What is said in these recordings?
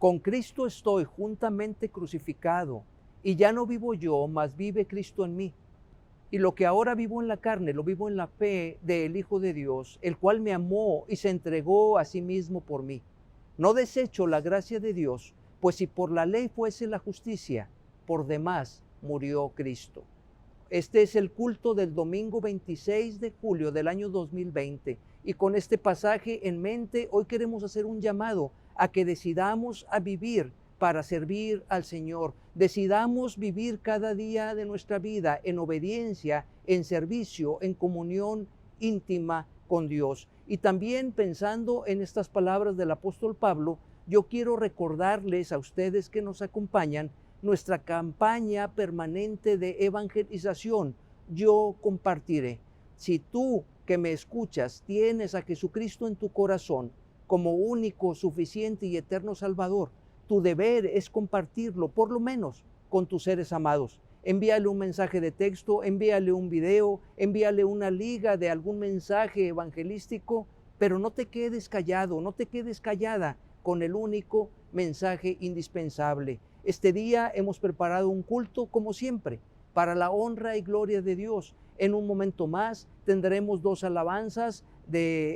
Con Cristo estoy juntamente crucificado, y ya no vivo yo, mas vive Cristo en mí. Y lo que ahora vivo en la carne, lo vivo en la fe del Hijo de Dios, el cual me amó y se entregó a sí mismo por mí. No desecho la gracia de Dios, pues si por la ley fuese la justicia, por demás murió Cristo. Este es el culto del domingo 26 de julio del año 2020. Y con este pasaje en mente, hoy queremos hacer un llamado a que decidamos a vivir para servir al Señor. Decidamos vivir cada día de nuestra vida en obediencia, en servicio, en comunión íntima con Dios. Y también pensando en estas palabras del apóstol Pablo, yo quiero recordarles a ustedes que nos acompañan nuestra campaña permanente de evangelización. Yo compartiré. Si tú que me escuchas tienes a Jesucristo en tu corazón como único, suficiente y eterno Salvador, tu deber es compartirlo, por lo menos con tus seres amados. Envíale un mensaje de texto, envíale un video, envíale una liga de algún mensaje evangelístico, pero no te quedes callado, no te quedes callada con el único mensaje indispensable. Este día hemos preparado un culto, como siempre, para la honra y gloria de Dios. En un momento más tendremos 2 alabanzas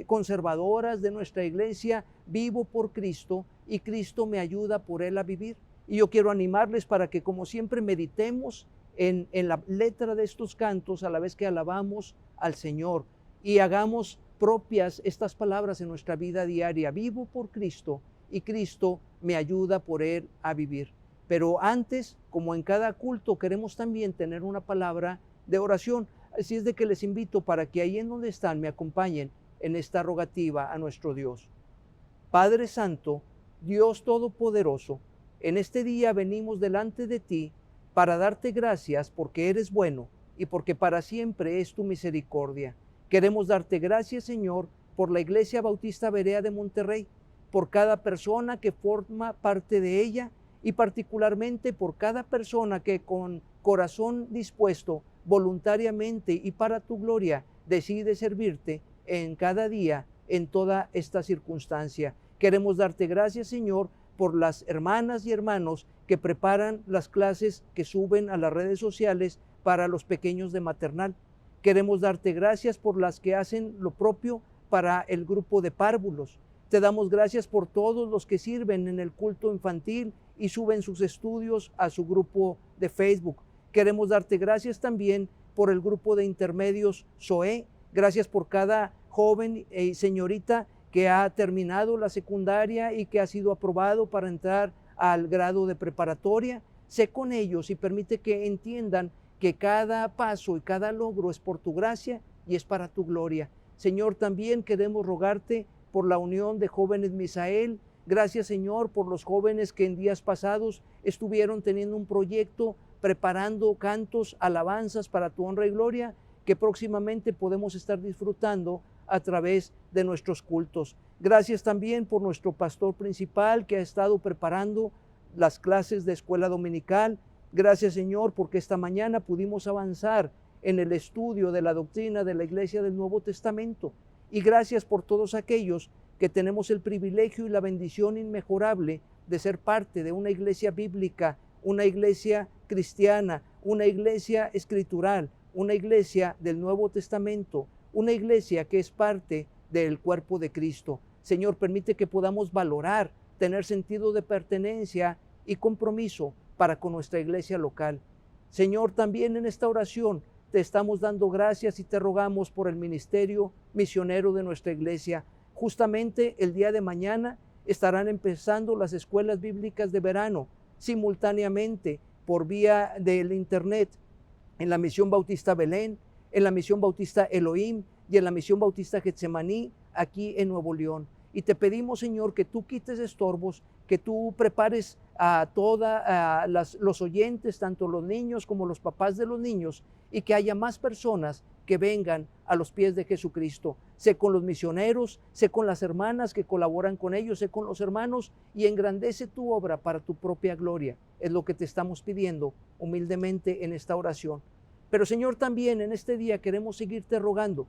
conservadoras de nuestra iglesia, Vivo por Cristo y Cristo me ayuda por Él a vivir. Y yo quiero animarles para que, como siempre, meditemos en la letra de estos cantos a la vez que alabamos al Señor y hagamos propias estas palabras en nuestra vida diaria. Vivo por Cristo y Cristo me ayuda por Él a vivir. Pero antes, como en cada culto, queremos también tener una palabra de oración. Así es de que les invito para que ahí en donde están me acompañen en esta rogativa a nuestro Dios. Padre Santo, Dios Todopoderoso, en este día venimos delante de ti para darte gracias porque eres bueno y porque para siempre es tu misericordia. Queremos darte gracias, Señor, por la Iglesia Bautista Berea de Monterrey, por cada persona que forma parte de ella y particularmente por cada persona que con corazón dispuesto, voluntariamente y para tu gloria, decide servirte en cada día, en toda esta circunstancia. Queremos darte gracias, Señor, por las hermanas y hermanos que preparan las clases que suben a las redes sociales para los pequeños de maternal. Queremos darte gracias por las que hacen lo propio para el grupo de párvulos. Te damos gracias por todos los que sirven en el culto infantil y suben sus estudios a su grupo de Facebook. Queremos darte gracias también por el grupo de intermedios SOE. Gracias por cada joven y señorita que ha terminado la secundaria y que ha sido aprobado para entrar al grado de preparatoria. Sé con ellos y permite que entiendan que cada paso y cada logro es por tu gracia y es para tu gloria. Señor, también queremos rogarte por la Unión de Jóvenes Misael. Gracias, Señor, por los jóvenes que en días pasados estuvieron teniendo un proyecto preparando cantos, alabanzas para tu honra y gloria, que próximamente podemos estar disfrutando a través de nuestros cultos. Gracias también por nuestro pastor principal que ha estado preparando las clases de escuela dominical. Gracias, Señor, porque esta mañana pudimos avanzar en el estudio de la doctrina de la Iglesia del Nuevo Testamento. Y gracias por todos aquellos que tenemos el privilegio y la bendición inmejorable de ser parte de una iglesia bíblica, una iglesia cristiana, una iglesia escritural, una iglesia del Nuevo Testamento, una iglesia que es parte del cuerpo de Cristo. Señor, permite que podamos valorar, tener sentido de pertenencia y compromiso para con nuestra iglesia local. Señor, también en esta oración te estamos dando gracias y te rogamos por el ministerio misionero de nuestra iglesia. Justamente el día de mañana estarán empezando las escuelas bíblicas de verano simultáneamente por vía del internet en la Misión Bautista Belén, en la Misión Bautista Elohim y en la Misión Bautista Getsemaní aquí en Nuevo León. Y te pedimos, Señor, que tú quites estorbos, que tú prepares a todos los oyentes, tanto los niños como los papás de los niños, y que haya más personas que vengan a los pies de Jesucristo. Sé con los misioneros, sé con las hermanas que colaboran con ellos, sé con los hermanos, y engrandece tu obra para tu propia gloria. Es lo que te estamos pidiendo humildemente en esta oración. Pero, Señor, también en este día queremos seguirte rogando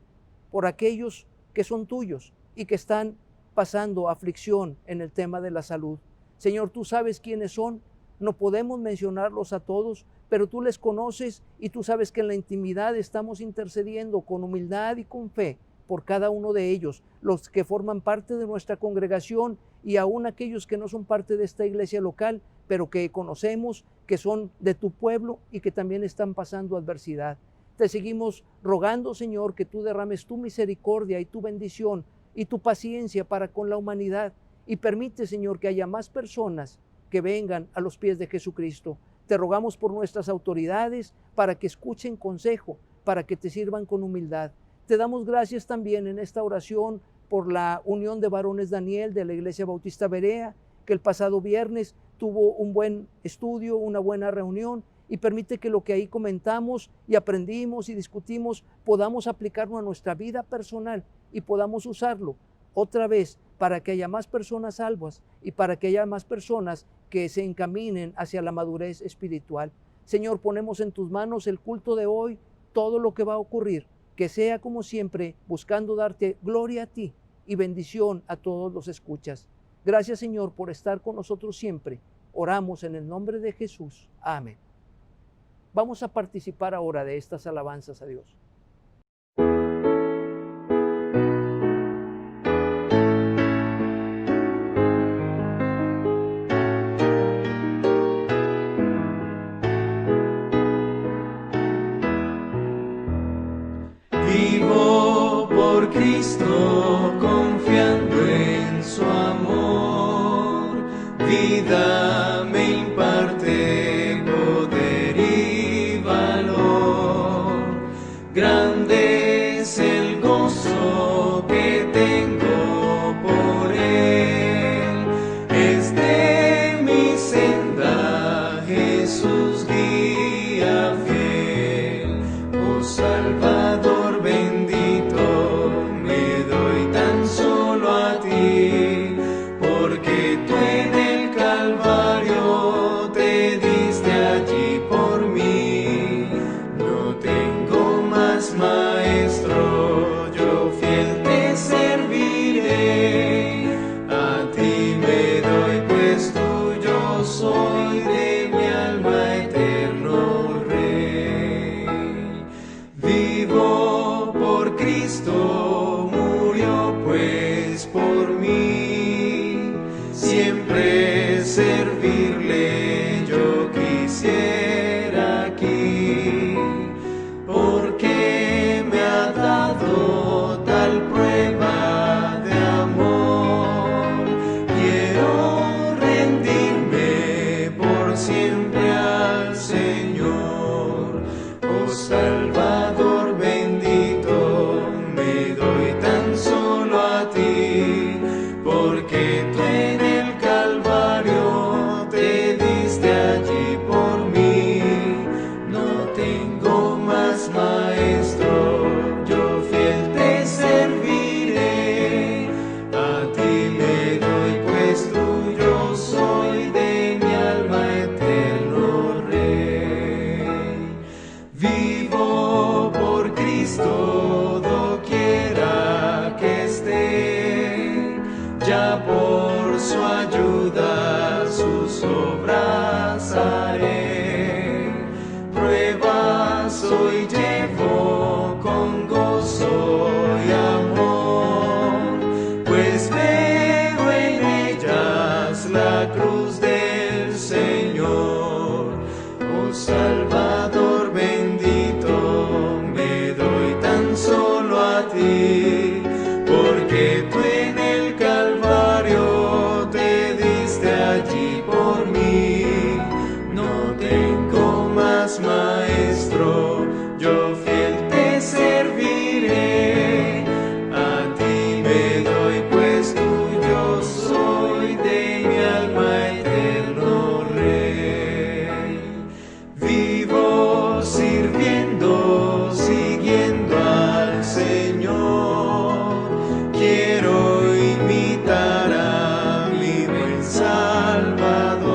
por aquellos que son tuyos y que están pasando aflicción en el tema de la salud. Señor, tú sabes quiénes son, no podemos mencionarlos a todos, pero tú les conoces y tú sabes que en la intimidad estamos intercediendo con humildad y con fe por cada uno de ellos, los que forman parte de nuestra congregación y aún aquellos que no son parte de esta iglesia local, pero que conocemos, que son de tu pueblo y que también están pasando adversidad. Te seguimos rogando, Señor, que tú derrames tu misericordia y tu bendición y tu paciencia para con la humanidad y permite, Señor, que haya más personas que vengan a los pies de Jesucristo. Te rogamos por nuestras autoridades para que escuchen consejo, para que te sirvan con humildad. Te damos gracias también en esta oración por la Unión de Varones Daniel de la Iglesia Bautista Berea, que el pasado viernes tuvo un buen estudio, una buena reunión, y permite que lo que ahí comentamos y aprendimos y discutimos podamos aplicarlo a nuestra vida personal y podamos usarlo otra vez para que haya más personas salvas y para que haya más personas que se encaminen hacia la madurez espiritual. Señor, ponemos en tus manos el culto de hoy, todo lo que va a ocurrir, que sea como siempre, buscando darte gloria a ti y bendición a todos los escuchas. Gracias, Señor, por estar con nosotros siempre. Oramos en el nombre de Jesús. Amén. Vamos a participar ahora de estas alabanzas a Dios. Vivo por Cristo, confiando en su amor, vida me imparte poder y valor. Grande es el gozo que tengo por él, es de mi senda Jesús guía fiel, oh Salvador bendito, me doy tan solo a ti, porque tú en el Calvario te diste allí por mí. No tengo más maestro, yo fiel te serviré, a ti me doy pues tuyo soy, de mi alma eterno Rey. Vivo por Cristo, murió pues por mí, siempre servirle yo quisiera aquí, porque me ha dado tal prueba de amor. Quiero rendirme por siempre al Señor, oh Salvador bendito, me doy tan solo a ti, porque tú en el Calvario te diste allí por mí. No tengo más maestro, yo fiel te serviré, a ti me doy pues tuyo soy, de mi alma eterno Rey. Vivo por Cristo, doquiera que esté, ya por su ayuda sus obras haré. Pruebas hoy llevo con gozo y amor, pues veo en ellas la cruz del Señor. Oh Salvador bendito, me doy tan solo a ti, porque tú en el Calvario te diste allí por mí. No tengo más maestro, yo fiel te serviré, a ti me doy pues tuyo soy, de mi alma eterno Rey. Vivo sirviendo, siguiendo al Señor, quiero imitar a mi buen Salvador.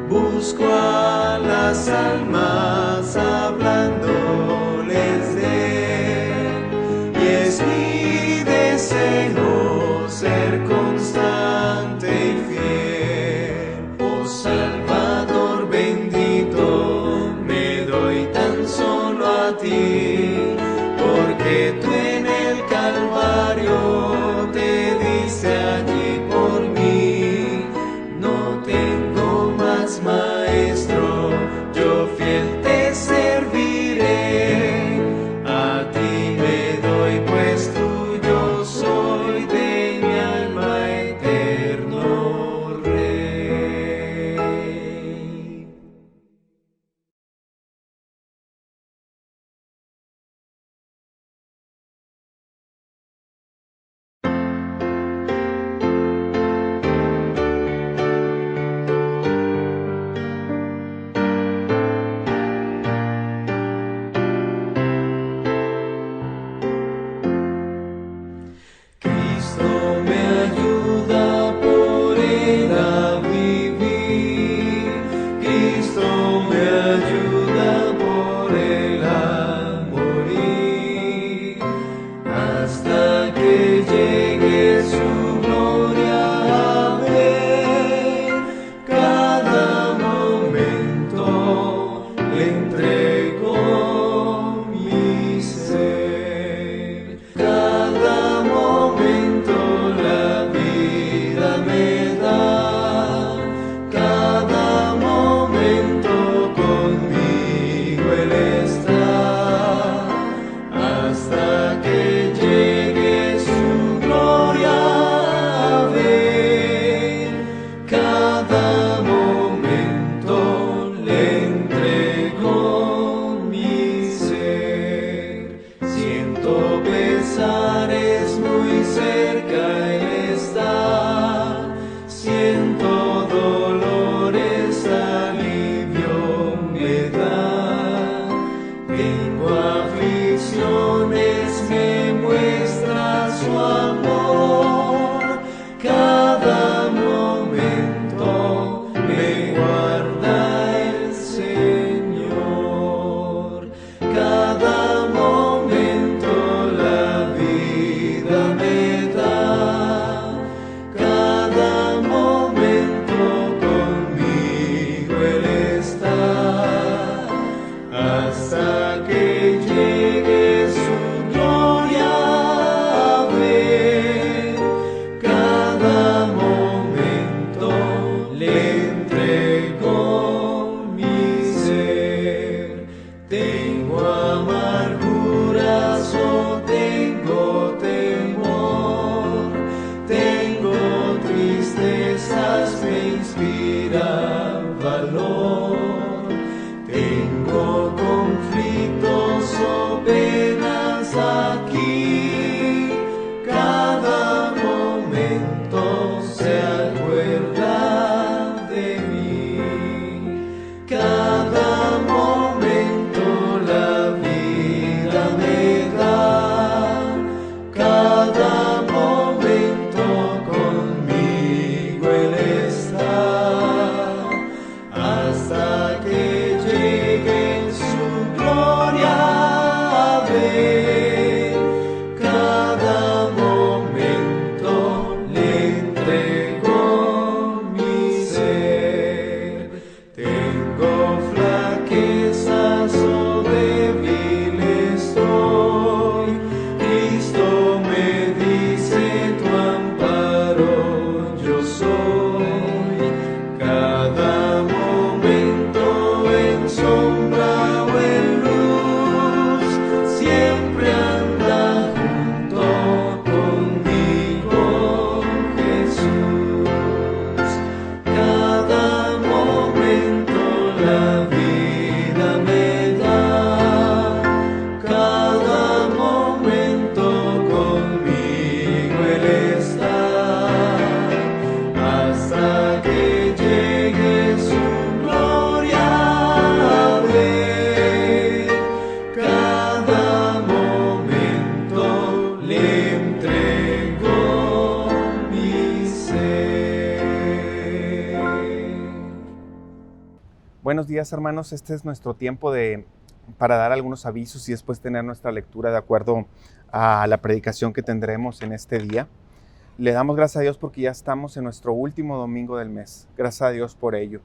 Busco a las almas hablándoles de él, y es mi deseo ser constante y fiel. doy tan solo a ti, porque tú en el Calvario te diste allí por mí. No tengo más maestro, yo fiel te serviré. A ti me doy, pues tuyo soy, de mi alma eterno Rey. Cristo me ayuda por él a vivir, Cristo me ayuda por él a morir, hasta que llegue su gloria a ver. Cada momento le entrego mi ser, cada momento la vida me da, cada momento conmigo Él está, hasta que llegue su gloria a ver. Cada momento le entrego mi ser. Siento pesares, muy cerca Él está. Siento dolores, alivio me da. Tengo aflicciones, me muestra su amor. Cada momento me guarda el Señor. Cada momento la vida me da. Cada momento conmigo Él está, hasta que llegue su gloria a ver. Cada momento le entrego mi ser. Tengo amarguras o tengo temor, tengo tristezas, me inspira valor. Tengo conflictos o penas aquí, cada momento se acuerda de mí. Cada momento la vida me da, cada momento conmigo Él está, hasta que llegue su gloria a ver. Cada momento le entrego mi ser. Tengo flaquezas o débil estoy, Cristo me dice tu amparo yo soy. Cada momento en sombra o en luz, siempre anda junto conmigo Jesús. Cada momento la vida me da, cada momento conmigo Él está, hasta que llegue su gloria a ver. Cada momento le entrego mi ser. Buenos días, hermanos. Este es nuestro tiempo para dar algunos avisos y después tener nuestra lectura de acuerdo a la predicación que tendremos en este día. Le damos gracias a Dios porque ya estamos en nuestro último domingo del mes. Gracias a Dios por ello.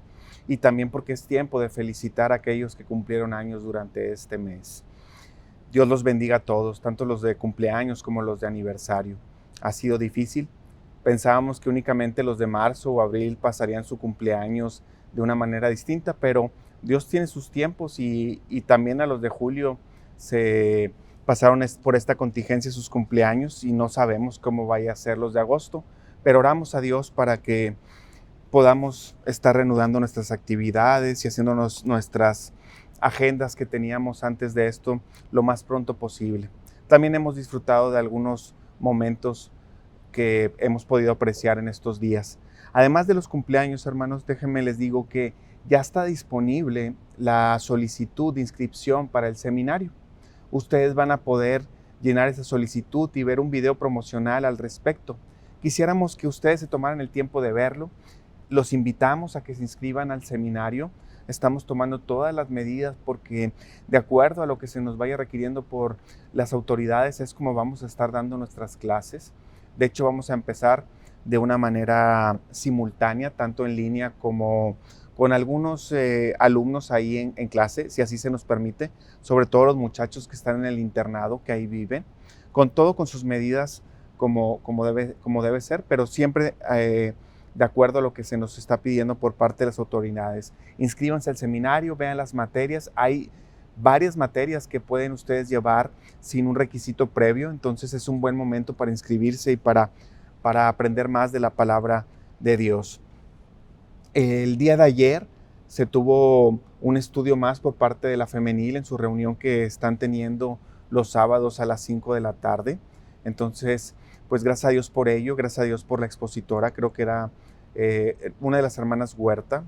y también porque es tiempo de felicitar a aquellos que cumplieron años durante este mes. Dios los bendiga a todos, tanto los de cumpleaños como los de aniversario. Ha sido difícil. Pensábamos que únicamente los de marzo o abril pasarían su cumpleaños de una manera distinta, pero Dios tiene sus tiempos y también a los de julio se pasaron por esta contingencia sus cumpleaños y no sabemos cómo vaya a ser los de agosto, pero oramos a Dios para que podamos estar reanudando nuestras actividades y haciéndonos nuestras agendas que teníamos antes de esto lo más pronto posible. También hemos disfrutado de algunos momentos que hemos podido apreciar en estos días. Además de los cumpleaños, hermanos, déjenme les digo que ya está disponible la solicitud de inscripción para el seminario. Ustedes van a poder llenar esa solicitud y ver un video promocional al respecto. Quisiéramos que ustedes se tomaran el tiempo de verlo. Los invitamos a que se inscriban al seminario. Estamos tomando todas las medidas porque de acuerdo a lo que se nos vaya requiriendo por las autoridades es como vamos a estar dando nuestras clases. De hecho, vamos a empezar de una manera simultánea, tanto en línea como con algunos alumnos ahí en clase, si así se nos permite, sobre todo los muchachos que están en el internado, que ahí viven, con sus medidas como debe ser, pero siempre de acuerdo a lo que se nos está pidiendo por parte de las autoridades. Inscríbanse al seminario, vean las materias. Hay varias materias que pueden ustedes llevar sin un requisito previo, entonces es un buen momento para inscribirse y para aprender más de la palabra de Dios. El día de ayer se tuvo un estudio más por parte de la femenil en su reunión que están teniendo los sábados a las 5 de la tarde. Entonces, pues gracias a Dios por ello, gracias a Dios por la expositora. Creo que era una de las hermanas Huerta.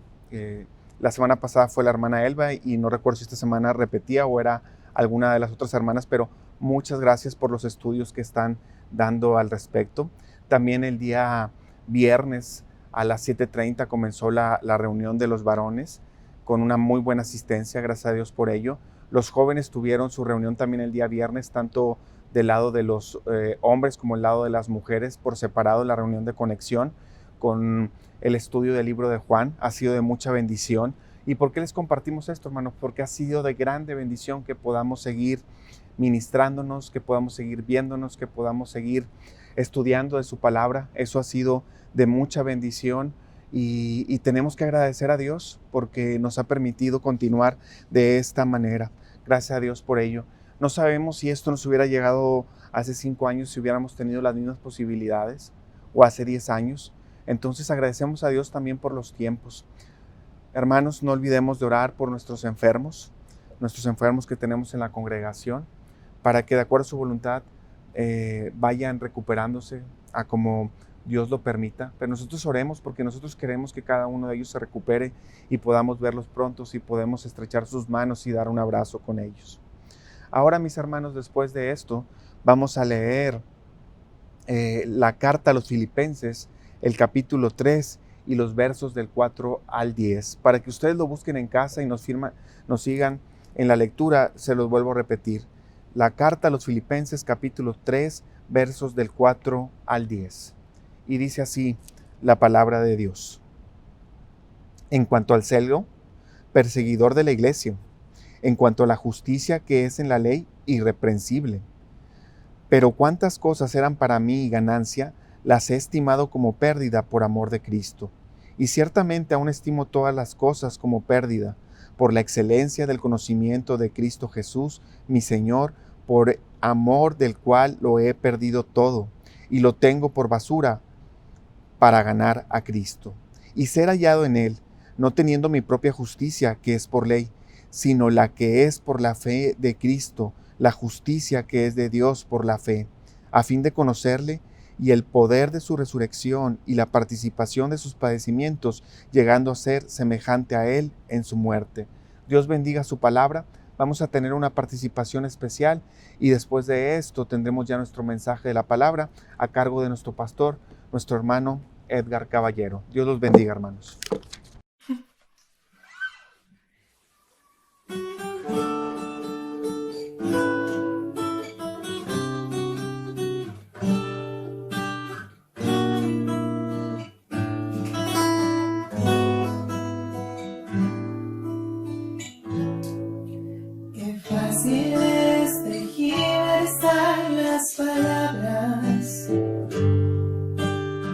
La semana pasada fue la hermana Elba y no recuerdo si esta semana repetía o era alguna de las otras hermanas, pero muchas gracias por los estudios que están dando al respecto. También el día viernes a las 7:30 comenzó la reunión de los varones con una muy buena asistencia, gracias a Dios por ello. Los jóvenes tuvieron su reunión también el día viernes, tanto del lado de los hombres como del lado de las mujeres, por separado, la reunión de conexión con el estudio del libro de Juan. Ha sido de mucha bendición. ¿Y por qué les compartimos esto, hermanos? Porque ha sido de grande bendición que podamos seguir ministrándonos, que podamos seguir viéndonos, que podamos seguir estudiando de su palabra. Eso ha sido de mucha bendición y tenemos que agradecer a Dios porque nos ha permitido continuar de esta manera. Gracias a Dios por ello. No sabemos si esto nos hubiera llegado hace 5 años, si hubiéramos tenido las mismas posibilidades, o hace 10 años. Entonces agradecemos a Dios también por los tiempos. Hermanos, no olvidemos de orar por nuestros enfermos que tenemos en la congregación, para que de acuerdo a su voluntad vayan recuperándose a como Dios lo permita. Pero nosotros oremos porque nosotros queremos que cada uno de ellos se recupere y podamos verlos pronto y podemos estrechar sus manos y dar un abrazo con ellos. Ahora, mis hermanos, después de esto, vamos a leer la carta a los Filipenses, el capítulo 3 y los versos del 4 al 10. Para que ustedes lo busquen en casa y nos sigan en la lectura, se los vuelvo a repetir. La carta a los Filipenses, capítulo 3, versos del 4 al 10. Y dice así la palabra de Dios. En cuanto al celo, perseguidor de la iglesia, en cuanto a la justicia que es en la ley, irreprensible. Pero cuántas cosas eran para mí ganancia, las he estimado como pérdida por amor de Cristo. Y ciertamente aún estimo todas las cosas como pérdida, por la excelencia del conocimiento de Cristo Jesús, mi Señor, por amor del cual lo he perdido todo, y lo tengo por basura, para ganar a Cristo, y ser hallado en Él, no teniendo mi propia justicia, que es por ley, sino la que es por la fe de Cristo, la justicia que es de Dios por la fe, a fin de conocerle y el poder de su resurrección y la participación de sus padecimientos, llegando a ser semejante a Él en su muerte. Dios bendiga su palabra. Vamos a tener una participación especial y después de esto tendremos ya nuestro mensaje de la palabra a cargo de nuestro pastor, nuestro hermano Edgar Caballero. Dios los bendiga, hermanos. fáciles de girar las palabras,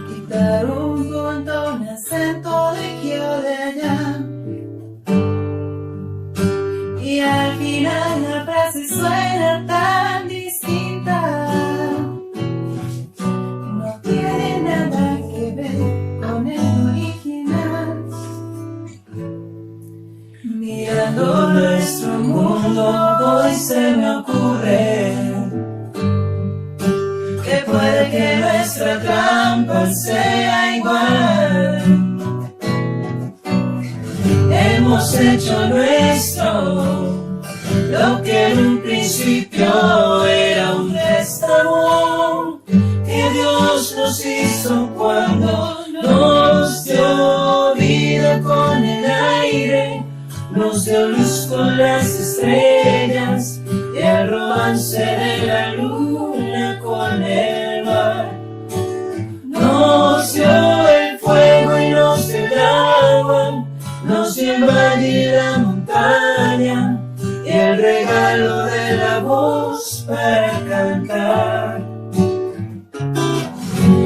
quitar un punto, un acento de aquí o de allá, y al final la frase suena tan distinta. No tiene nada que ver con el original. Mirando nuestro mundo hoy se me ocurre que puede que nuestra trampa sea igual. Hemos hecho nuestro lo que en un principio era un préstamo que Dios nos hizo cuando nos dio vida con el aire, nos dio luz con las estrellas y el romance de la luna con el mar. Nos dio el fuego y nos dio el agua, nos dio el valle y la montaña y el regalo de la voz para cantar.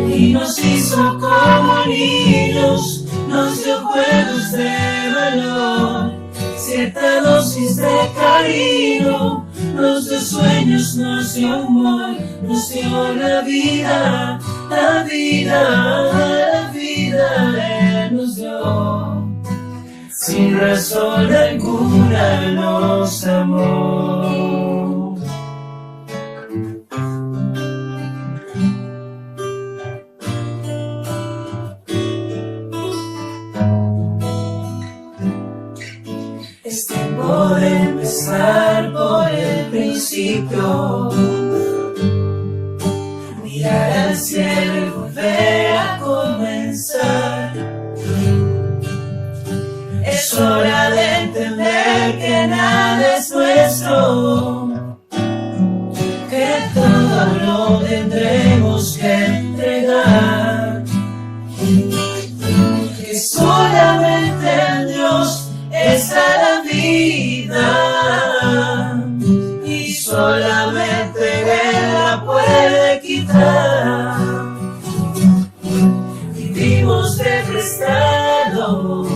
Y nos hizo como niños, nos dio juegos de valor, cierta dosis de cariño, nos dio sueños, nos dio amor, nos dio la vida, la vida, la vida, Él nos dio. Sin razón alguna nos amó. Es tiempo de empezar por el principio, mirar al cielo y volver a comenzar. Es hora de entender que nada es nuestro, que todo lo tendremos que entregar, que solamente en Dios está la vida y solamente Él la puede quitar. Vivimos de prestados,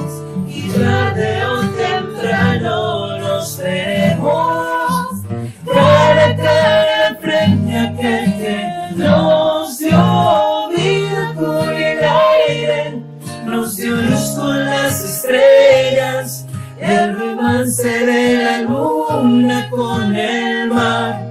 tarde o temprano nos veremos cara a cara frente a aquel que nos dio vida con el aire, nos dio luz con las estrellas, el romance de la luna con el mar.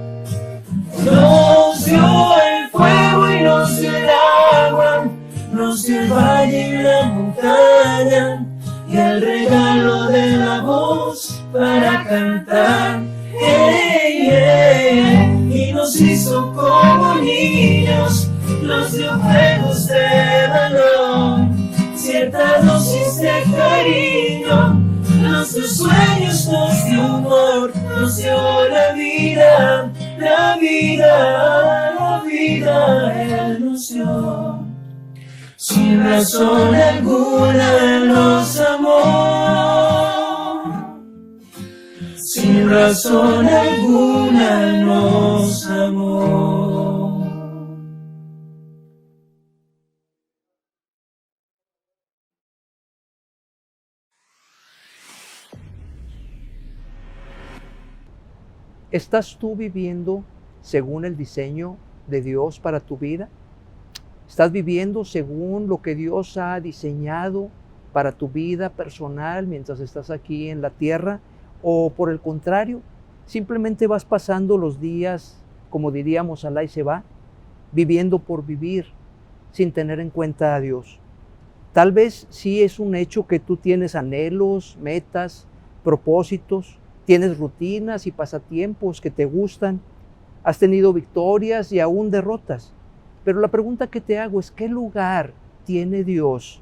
Nos dio el fuego y nos dio el agua, nos dio el valle y la montaña y el regalo de la voz para cantar. Y nos hizo como niños, nos dio juegos de valor, cierta dosis de cariño, nos dio sueños, nos dio amor, nos dio la vida, la vida, la vida, Él nos dio. Sin razón alguna nos amó, sin razón alguna nos amó. ¿Estás tú viviendo según el diseño de Dios para tu vida? ¿Estás viviendo según lo que Dios ha diseñado para tu vida personal mientras estás aquí en la tierra? ¿O por el contrario, simplemente vas pasando los días, como diríamos, alá y se va, viviendo por vivir, sin tener en cuenta a Dios? Tal vez sí es un hecho que tú tienes anhelos, metas, propósitos, tienes rutinas y pasatiempos que te gustan, has tenido victorias y aún derrotas. Pero la pregunta que te hago es, ¿qué lugar tiene Dios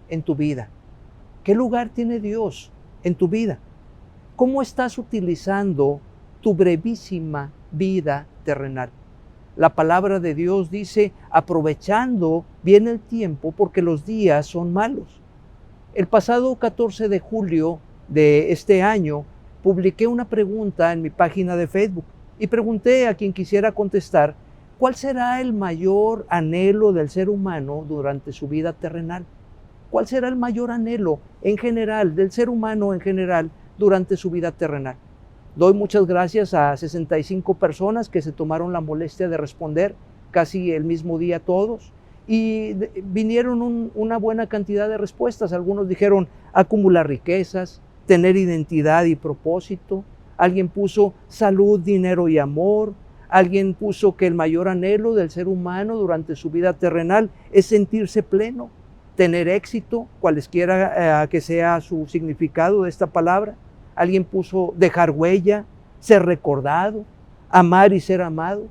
en tu vida? ¿Qué lugar tiene Dios en tu vida? ¿Cómo estás utilizando tu brevísima vida terrenal? La palabra de Dios dice, aprovechando bien el tiempo porque los días son malos. El pasado 14 de julio de este año publiqué una pregunta en mi página de Facebook y pregunté a quien quisiera contestar, ¿cuál será el mayor anhelo del ser humano durante su vida terrenal? ¿Cuál será el mayor anhelo en general, del ser humano en general, durante su vida terrenal? Doy muchas gracias a 65 personas que se tomaron la molestia de responder casi el mismo día todos, y vinieron una buena cantidad de respuestas. Algunos dijeron acumular riquezas, tener identidad y propósito. Alguien puso salud, dinero y amor. Alguien puso que el mayor anhelo del ser humano durante su vida terrenal es sentirse pleno, tener éxito, cualesquiera que sea su significado de esta palabra. Alguien puso dejar huella, ser recordado, amar y ser amado,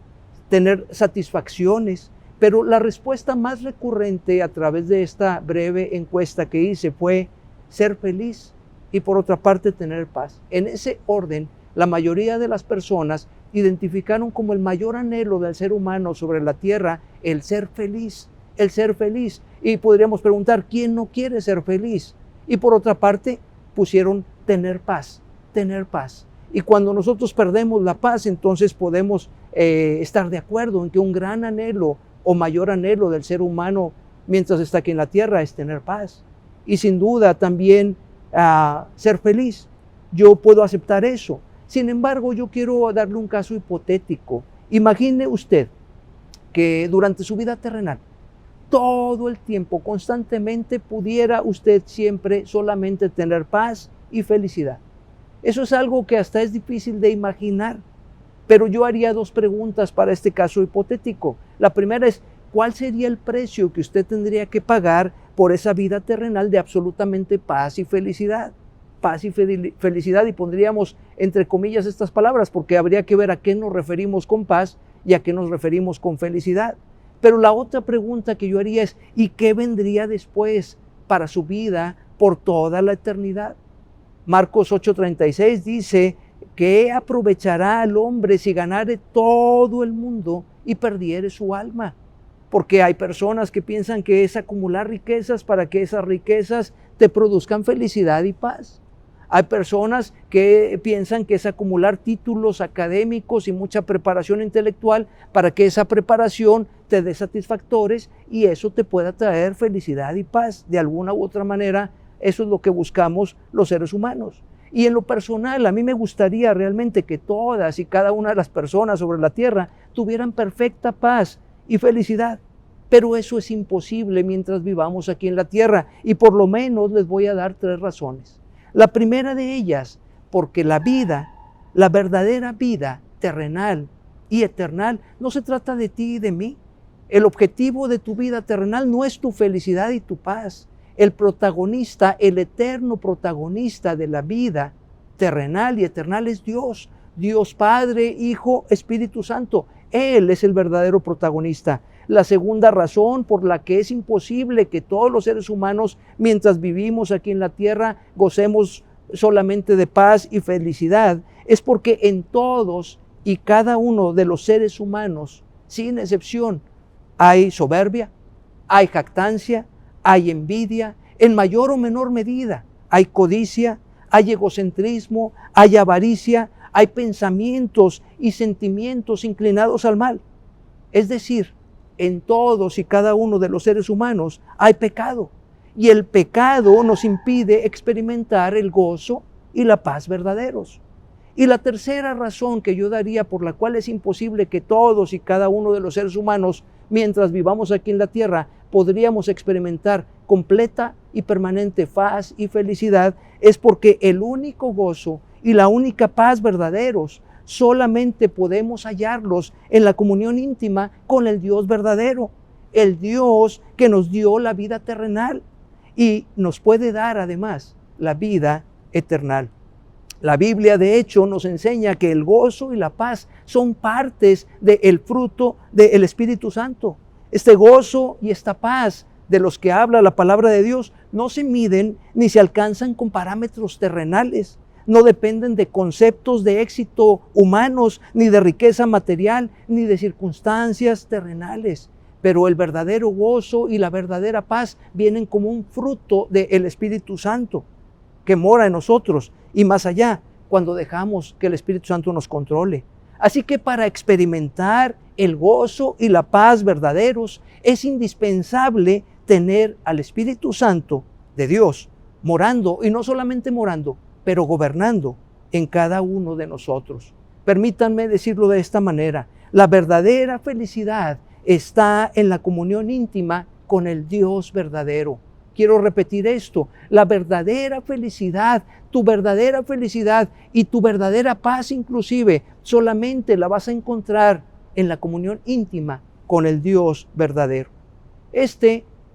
tener satisfacciones. Pero la respuesta más recurrente a través de esta breve encuesta que hice fue ser feliz y por otra parte tener paz. En ese orden, la mayoría de las personas identificaron como el mayor anhelo del ser humano sobre la tierra el ser feliz, el ser feliz. Y podríamos preguntar, ¿quién no quiere ser feliz? Y por otra parte, pusieron tener paz, tener paz. Y cuando nosotros perdemos la paz, entonces podemos estar de acuerdo en que un gran anhelo o mayor anhelo del ser humano mientras está aquí en la tierra es tener paz. Y sin duda también ser feliz. Yo puedo aceptar eso. Sin embargo, yo quiero darle un caso hipotético. Imagine usted que durante su vida terrenal, todo el tiempo, constantemente, pudiera usted siempre solamente tener paz y felicidad. Eso es algo que hasta es difícil de imaginar. Pero yo haría dos preguntas para este caso hipotético. La primera es, ¿cuál sería el precio que usted tendría que pagar por esa vida terrenal de absolutamente paz y felicidad? Paz y felicidad, y pondríamos entre comillas estas palabras, porque habría que ver a qué nos referimos con paz y a qué nos referimos con felicidad. Pero la otra pregunta que yo haría es, ¿y qué vendría después para su vida por toda la eternidad? Marcos 8:36 dice, ¿qué aprovechará al hombre si ganare todo el mundo y perdiere su alma? Porque hay personas que piensan que es acumular riquezas para que esas riquezas te produzcan felicidad y paz. Hay personas que piensan que es acumular títulos académicos y mucha preparación intelectual para que esa preparación te dé satisfactores y eso te pueda traer felicidad y paz. De alguna u otra manera, eso es lo que buscamos los seres humanos. Y en lo personal, a mí me gustaría realmente que todas y cada una de las personas sobre la tierra tuvieran perfecta paz y felicidad. Pero eso es imposible mientras vivamos aquí en la tierra, y por lo menos les voy a dar 3 razones. La primera de ellas, porque la vida, la verdadera vida terrenal y eternal, no se trata de ti y de mí. El objetivo de tu vida terrenal no es tu felicidad y tu paz. El protagonista, el eterno protagonista de la vida terrenal y eternal es Dios. Dios Padre, Hijo, Espíritu Santo. Él es el verdadero protagonista. La segunda razón por la que es imposible que todos los seres humanos, mientras vivimos aquí en la tierra, gocemos solamente de paz y felicidad, es porque en todos y cada uno de los seres humanos, sin excepción, hay soberbia, hay jactancia, hay envidia, en mayor o menor medida, hay codicia, hay egocentrismo, hay avaricia, hay pensamientos y sentimientos inclinados al mal. Es decir, en todos y cada uno de los seres humanos hay pecado, y el pecado nos impide experimentar el gozo y la paz verdaderos. Y la tercera razón que yo daría por la cual es imposible que todos y cada uno de los seres humanos, mientras vivamos aquí en la tierra, podríamos experimentar completa y permanente paz y felicidad, es porque el único gozo y la única paz verdaderos solamente podemos hallarlos en la comunión íntima con el Dios verdadero, el Dios que nos dio la vida terrenal y nos puede dar además la vida eterna. La Biblia, de hecho, nos enseña que el gozo y la paz son partes del fruto del Espíritu Santo. Este gozo y esta paz de los que habla la palabra de Dios no se miden ni se alcanzan con parámetros terrenales. No dependen de conceptos de éxito humanos, ni de riqueza material, ni de circunstancias terrenales. Pero el verdadero gozo y la verdadera paz vienen como un fruto del Espíritu Santo que mora en nosotros. Y más allá, cuando dejamos que el Espíritu Santo nos controle. Así que para experimentar el gozo y la paz verdaderos es indispensable tener al Espíritu Santo de Dios morando, y no solamente morando, pero gobernando en cada uno de nosotros. Permítanme decirlo de esta manera: la verdadera felicidad está en la comunión íntima con el Dios verdadero. Quiero repetir esto: la verdadera felicidad, tu verdadera felicidad y tu verdadera paz inclusive, solamente la vas a encontrar en la comunión íntima con el Dios verdadero.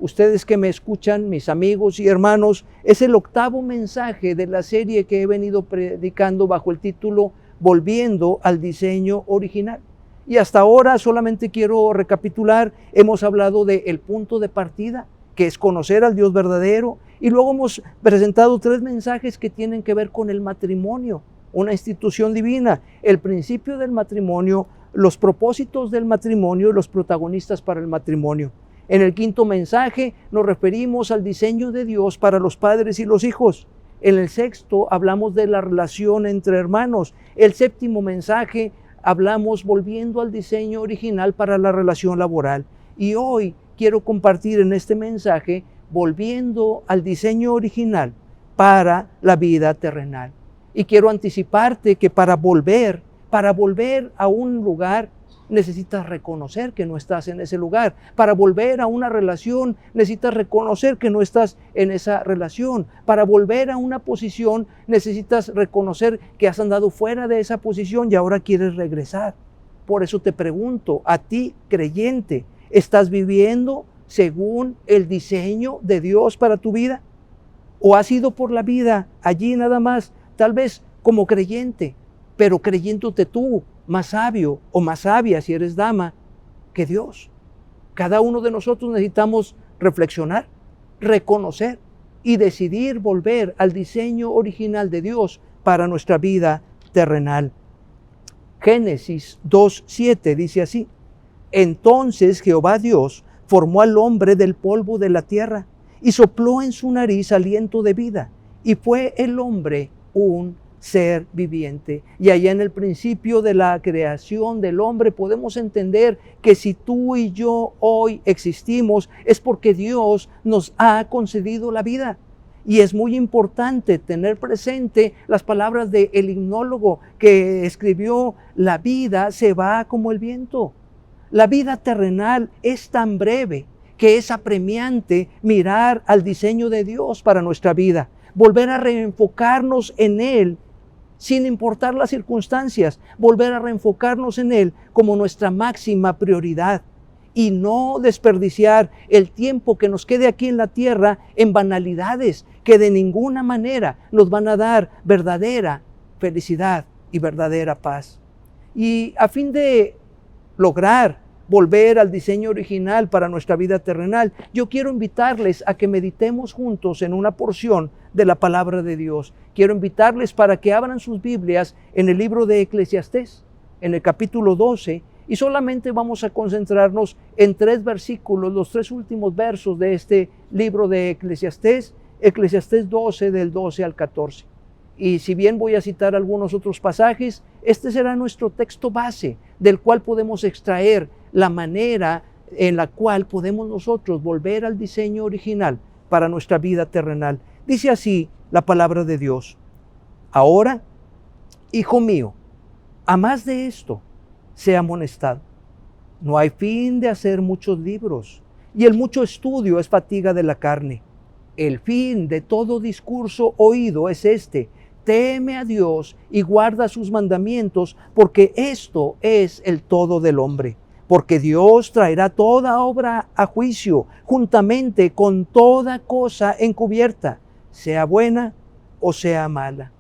Ustedes que me escuchan, mis amigos y hermanos, es el 8º mensaje de la serie que he venido predicando bajo el título Volviendo al diseño original. Y hasta ahora solamente quiero recapitular: hemos hablado del punto de partida, que es conocer al Dios verdadero, y luego hemos presentado 3 mensajes que tienen que ver con el matrimonio, una institución divina, el principio del matrimonio, los propósitos del matrimonio y los protagonistas para el matrimonio. En el 5º mensaje nos referimos al diseño de Dios para los padres y los hijos. En el 6º hablamos de la relación entre hermanos. El 7º mensaje hablamos volviendo al diseño original para la relación laboral. Y hoy quiero compartir en este mensaje volviendo al diseño original para la vida terrenal. Y quiero anticiparte que para volver a un lugar, necesitas reconocer que no estás en ese lugar. Para volver a una relación, necesitas reconocer que no estás en esa relación. Para volver a una posición, necesitas reconocer que has andado fuera de esa posición y ahora quieres regresar. Por eso te pregunto, a ti, creyente, ¿estás viviendo según el diseño de Dios para tu vida? ¿O has ido por la vida allí nada más, tal vez como creyente, pero creyéndote tú más sabio o más sabia, si eres dama, que Dios? Cada uno de nosotros necesitamos reflexionar, reconocer y decidir volver al diseño original de Dios para nuestra vida terrenal. Génesis 2:7 dice así: entonces Jehová Dios formó al hombre del polvo de la tierra y sopló en su nariz aliento de vida, y fue el hombre un ser viviente. Y allá en el principio de la creación del hombre podemos entender que si tú y yo hoy existimos es porque Dios nos ha concedido la vida. Y es muy importante tener presente las palabras del himnólogo que escribió: la vida se va como el viento. La vida terrenal es tan breve que es apremiante mirar al diseño de Dios para nuestra vida, volver a reenfocarnos en Él sin importar las circunstancias, volver a reenfocarnos en Él como nuestra máxima prioridad y no desperdiciar el tiempo que nos quede aquí en la tierra en banalidades que de ninguna manera nos van a dar verdadera felicidad y verdadera paz. Y a fin de lograr volver al diseño original para nuestra vida terrenal, yo quiero invitarles a que meditemos juntos en una porción de la palabra de Dios. Quiero invitarles para que abran sus Biblias en el libro de Eclesiastés, en el capítulo 12, y solamente vamos a concentrarnos en 3 versículos, los 3 últimos versos de este libro de Eclesiastés, Eclesiastés 12, del 12 al 14. Y si bien voy a citar algunos otros pasajes, este será nuestro texto base, del cual podemos extraer la manera en la cual podemos nosotros volver al diseño original para nuestra vida terrenal. Dice así la palabra de Dios: ahora, hijo mío, a más de esto, sea amonestado. No hay fin de hacer muchos libros, y el mucho estudio es fatiga de la carne. El fin de todo discurso oído es este: teme a Dios y guarda sus mandamientos, porque esto es el todo del hombre. Porque Dios traerá toda obra a juicio, juntamente con toda cosa encubierta, sea buena o sea mala.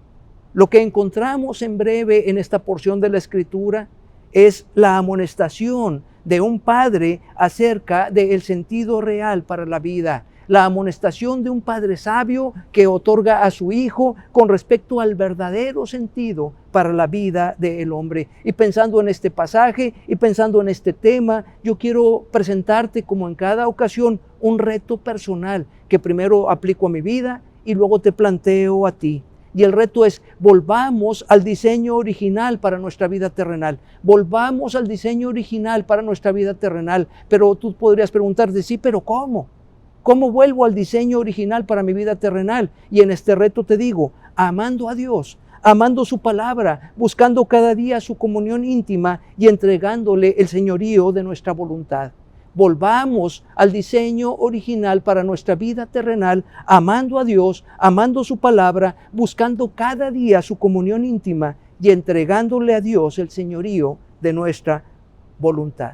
Lo que encontramos en breve en esta porción de la Escritura es la amonestación de un padre acerca del sentido real para la vida. La amonestación de un padre sabio que otorga a su hijo con respecto al verdadero sentido para la vida del hombre. Y pensando en este pasaje y pensando en este tema, yo quiero presentarte, como en cada ocasión, un reto personal que primero aplico a mi vida y luego te planteo a ti. Y el reto es, volvamos al diseño original para nuestra vida terrenal. Volvamos al diseño original para nuestra vida terrenal. Pero tú podrías preguntarte, sí, pero ¿cómo? ¿Cómo vuelvo al diseño original para mi vida terrenal? Y en este reto te digo, amando a Dios, amando su palabra, buscando cada día su comunión íntima y entregándole el señorío de nuestra voluntad. Volvamos al diseño original para nuestra vida terrenal, amando a Dios, amando su palabra, buscando cada día su comunión íntima y entregándole a Dios el señorío de nuestra voluntad.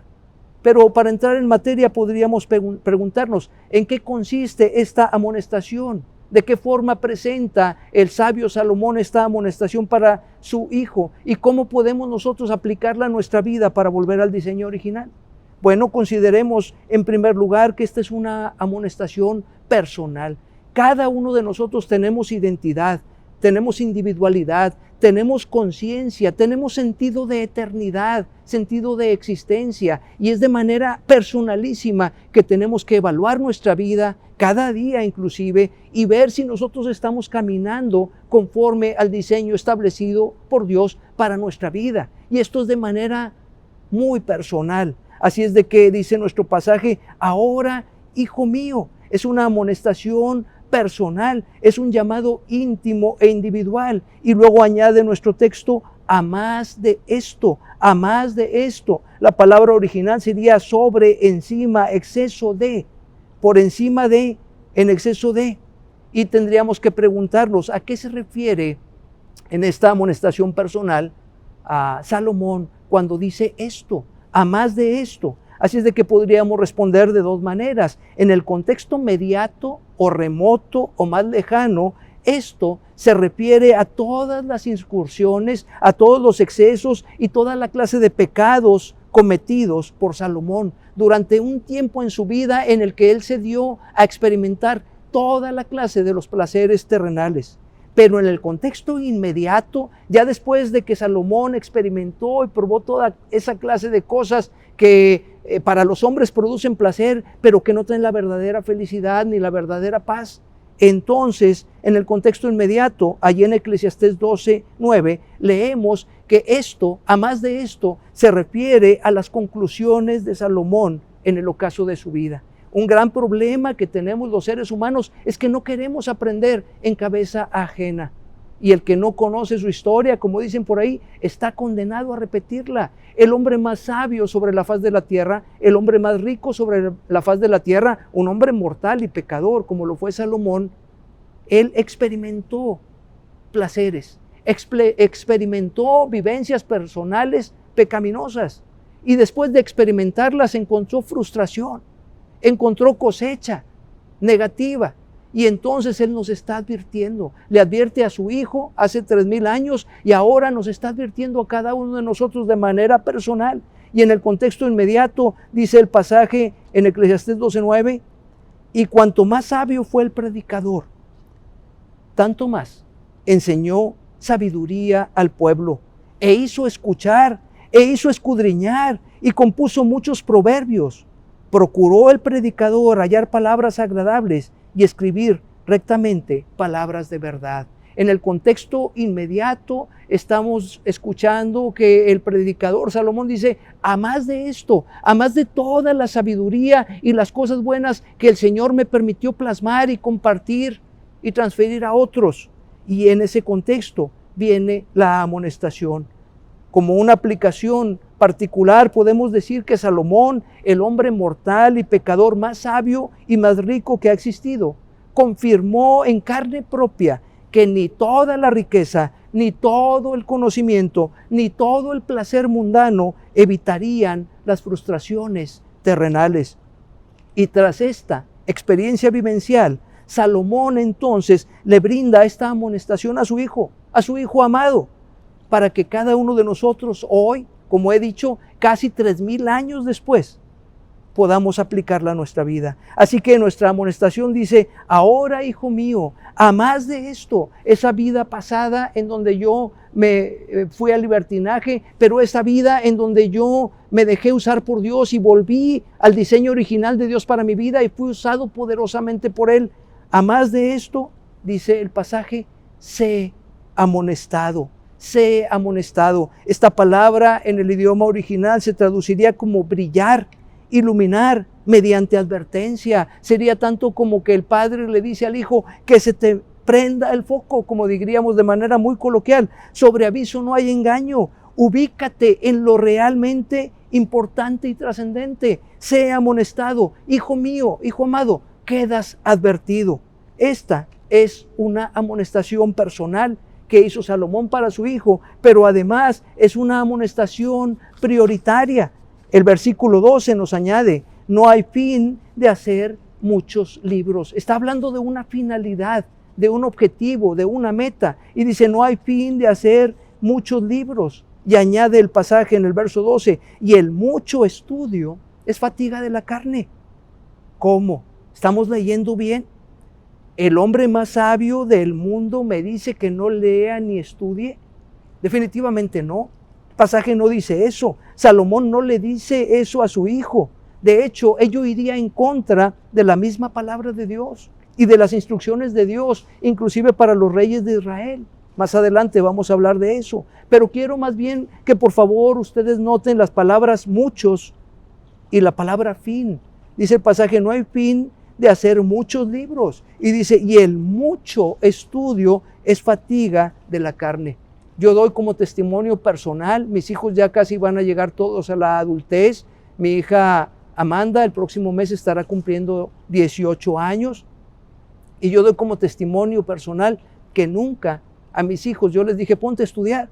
Pero para entrar en materia podríamos preguntarnos, ¿en qué consiste esta amonestación? ¿De qué forma presenta el sabio Salomón esta amonestación para su hijo? ¿Y cómo podemos nosotros aplicarla a nuestra vida para volver al diseño original? Bueno, consideremos en primer lugar que esta es una amonestación personal. Cada uno de nosotros tenemos identidad, tenemos individualidad, tenemos conciencia, tenemos sentido de eternidad, sentido de existencia, y es de manera personalísima que tenemos que evaluar nuestra vida cada día inclusive y ver si nosotros estamos caminando conforme al diseño establecido por Dios para nuestra vida. Y esto es de manera muy personal. Así es de que dice nuestro pasaje, ahora, hijo mío, es una amonestación personal, es un llamado íntimo e individual. Y luego añade nuestro texto, a más de esto, a más de esto. La palabra original sería sobre, encima, exceso de, por encima de, en exceso de. Y tendríamos que preguntarnos, ¿a qué se refiere en esta amonestación personal a Salomón cuando dice esto? A más de esto. Así es de que podríamos responder de dos maneras. En el contexto inmediato o remoto o más lejano, esto se refiere a todas las incursiones, a todos los excesos y toda la clase de pecados cometidos por Salomón durante un tiempo en su vida en el que él se dio a experimentar toda la clase de los placeres terrenales. Pero en el contexto inmediato, ya después de que Salomón experimentó y probó toda esa clase de cosas que para los hombres producen placer, pero que no traen la verdadera felicidad ni la verdadera paz, entonces en el contexto inmediato, allí en Eclesiastés 12:9, leemos que esto, a más de esto, se refiere a las conclusiones de Salomón en el ocaso de su vida. Un gran problema que tenemos los seres humanos es que no queremos aprender en cabeza ajena. Y el que no conoce su historia, como dicen por ahí, está condenado a repetirla. El hombre más sabio sobre la faz de la tierra, el hombre más rico sobre la faz de la tierra, un hombre mortal y pecador como lo fue Salomón, él experimentó placeres, experimentó vivencias personales pecaminosas y después de experimentarlas encontró frustración. Encontró cosecha negativa y entonces él nos está advirtiendo, le advierte a su hijo hace 3000 años y ahora nos está advirtiendo a cada uno de nosotros de manera personal. Y en el contexto inmediato dice el pasaje en Eclesiastés 12:9, y cuanto más sabio fue el predicador, tanto más enseñó sabiduría al pueblo, e hizo escuchar, e hizo escudriñar, y compuso muchos proverbios. Procuró el predicador hallar palabras agradables y escribir rectamente palabras de verdad. En el contexto inmediato estamos escuchando que el predicador Salomón dice, a más de esto, a más de toda la sabiduría y las cosas buenas que el Señor me permitió plasmar y compartir y transferir a otros. Y en ese contexto viene la amonestación. Como una aplicación particular podemos decir que Salomón, el hombre mortal y pecador más sabio y más rico que ha existido, confirmó en carne propia que ni toda la riqueza, ni todo el conocimiento, ni todo el placer mundano evitarían las frustraciones terrenales. Y tras esta experiencia vivencial, Salomón entonces le brinda esta amonestación a su hijo amado, para que cada uno de nosotros hoy, como he dicho, casi 3000 años después, podamos aplicarla a nuestra vida. Así que nuestra amonestación dice, ahora, hijo mío, a más de esto, esa vida pasada en donde yo me fui al libertinaje, pero esa vida en donde yo me dejé usar por Dios y volví al diseño original de Dios para mi vida y fui usado poderosamente por Él. A más de esto, dice el pasaje, sé amonestado. Sé amonestado. Esta palabra en el idioma original se traduciría como brillar, iluminar, mediante advertencia. Sería tanto como que el padre le dice al hijo que se te prenda el foco, como diríamos de manera muy coloquial. Sobre aviso no hay engaño. Ubícate en lo realmente importante y trascendente. Sé amonestado. Hijo mío, hijo amado, quedas advertido. Esta es una amonestación personal que hizo Salomón para su hijo, pero además es una amonestación prioritaria. El versículo 12 nos añade, no hay fin de hacer muchos libros. Está hablando de una finalidad, de un objetivo, de una meta. Y dice, no hay fin de hacer muchos libros. Y añade el pasaje en el verso 12, y el mucho estudio es fatiga de la carne. ¿Cómo? ¿Estamos leyendo bien? ¿El hombre más sabio del mundo me dice que no lea ni estudie? Definitivamente no. El pasaje no dice eso. Salomón no le dice eso a su hijo. De hecho, ello iría en contra de la misma palabra de Dios y de las instrucciones de Dios, inclusive para los reyes de Israel. Más adelante vamos a hablar de eso. Pero quiero más bien que por favor ustedes noten las palabras muchos y la palabra fin. Dice el pasaje, no hay fin de hacer muchos libros. Y dice, y el mucho estudio es fatiga de la carne. Yo doy como testimonio personal, mis hijos ya casi van a llegar todos a la adultez. Mi hija Amanda el próximo mes estará cumpliendo 18 años. Y yo doy como testimonio personal que nunca a mis hijos yo les dije, ponte a estudiar.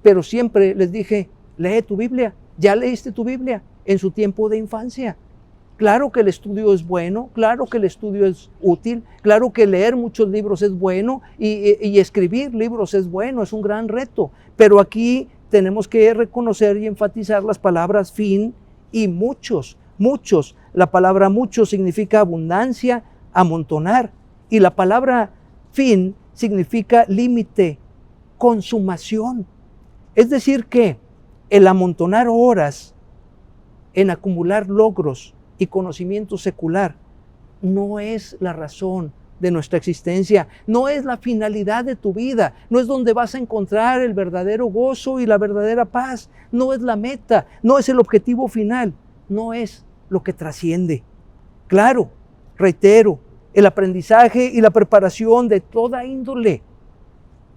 Pero siempre les dije, lee tu Biblia. ¿Ya leíste tu Biblia en su tiempo de infancia? Claro que el estudio es bueno, claro que el estudio es útil, claro que leer muchos libros es bueno y escribir libros es bueno, es un gran reto. Pero aquí tenemos que reconocer y enfatizar las palabras fin y muchos, muchos. La palabra muchos significa abundancia, amontonar. Y la palabra fin significa límite, consumación. Es decir que el amontonar horas en acumular logros y conocimiento secular no es la razón de nuestra existencia, no es la finalidad de tu vida, no es donde vas a encontrar el verdadero gozo y la verdadera paz, no es la meta, no es el objetivo final, no es lo que trasciende. Claro, reitero, el aprendizaje y la preparación de toda índole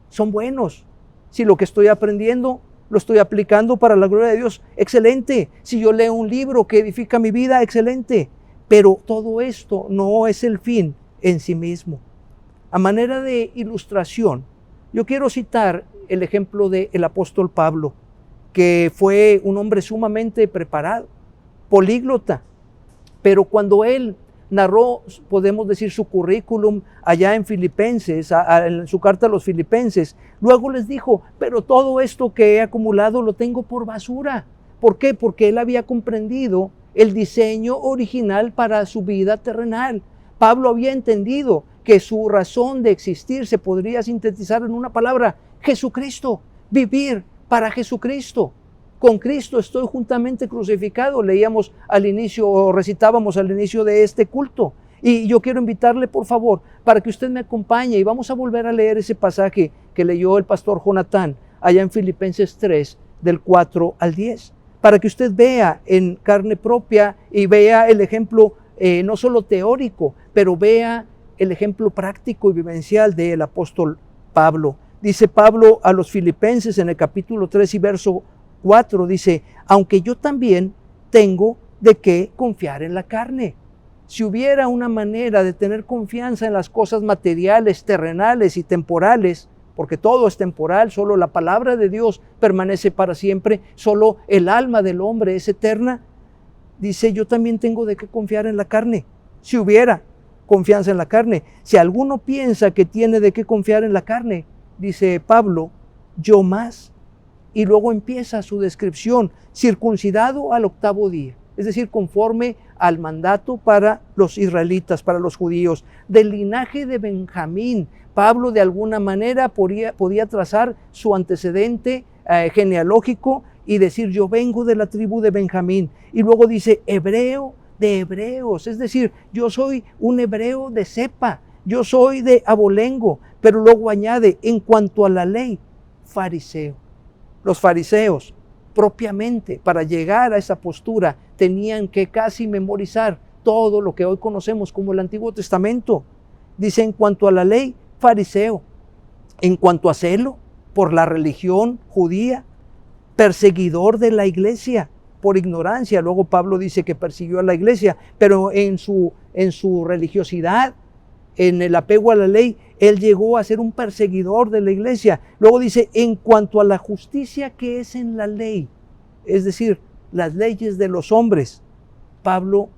son buenos. Si lo que estoy aprendiendo lo estoy aplicando para la gloria de Dios, excelente. Si yo leo un libro que edifica mi vida, excelente. Pero todo esto no es el fin en sí mismo. A manera de ilustración, yo quiero citar el ejemplo del apóstol Pablo, que fue un hombre sumamente preparado, políglota, pero cuando él narró, podemos decir, su currículum allá en Filipenses, en su carta a los Filipenses. Luego les dijo, pero todo esto que he acumulado lo tengo por basura. ¿Por qué? Porque él había comprendido el diseño original para su vida terrenal. Pablo había entendido que su razón de existir se podría sintetizar en una palabra, Jesucristo, vivir para Jesucristo. Con Cristo estoy juntamente crucificado, leíamos al inicio o recitábamos al inicio de este culto. Y yo quiero invitarle, por favor, para que usted me acompañe y vamos a volver a leer ese pasaje que leyó el pastor Jonathan allá en Filipenses 3, del 4 al 10, para que usted vea en carne propia y vea el ejemplo no solo teórico, pero vea el ejemplo práctico y vivencial del apóstol Pablo. Dice Pablo a los Filipenses en el capítulo 3 y verso 4, dice, aunque yo también tengo de qué confiar en la carne. Si hubiera una manera de tener confianza en las cosas materiales, terrenales y temporales, porque todo es temporal, solo la palabra de Dios permanece para siempre, solo el alma del hombre es eterna, dice, yo también tengo de qué confiar en la carne. Si hubiera confianza en la carne, si alguno piensa que tiene de qué confiar en la carne, dice Pablo, yo más. Y luego empieza su descripción, circuncidado al 8º día, es decir, conforme al mandato para los israelitas, para los judíos, del linaje de Benjamín. Pablo de alguna manera podía trazar su antecedente genealógico y decir, yo vengo de la tribu de Benjamín. Y luego dice, hebreo de hebreos, es decir, yo soy un hebreo de cepa, yo soy de abolengo, pero luego añade, en cuanto a la ley, fariseo. Los fariseos, propiamente, para llegar a esa postura, tenían que casi memorizar todo lo que hoy conocemos como el Antiguo Testamento. Dice, en cuanto a la ley, fariseo. En cuanto a celo por la religión judía, perseguidor de la iglesia por ignorancia. Luego Pablo dice que persiguió a la iglesia, pero en su religiosidad, en el apego a la ley, él llegó a ser un perseguidor de la iglesia. Luego dice, en cuanto a la justicia que es en la ley, es decir, las leyes de los hombres, Pablo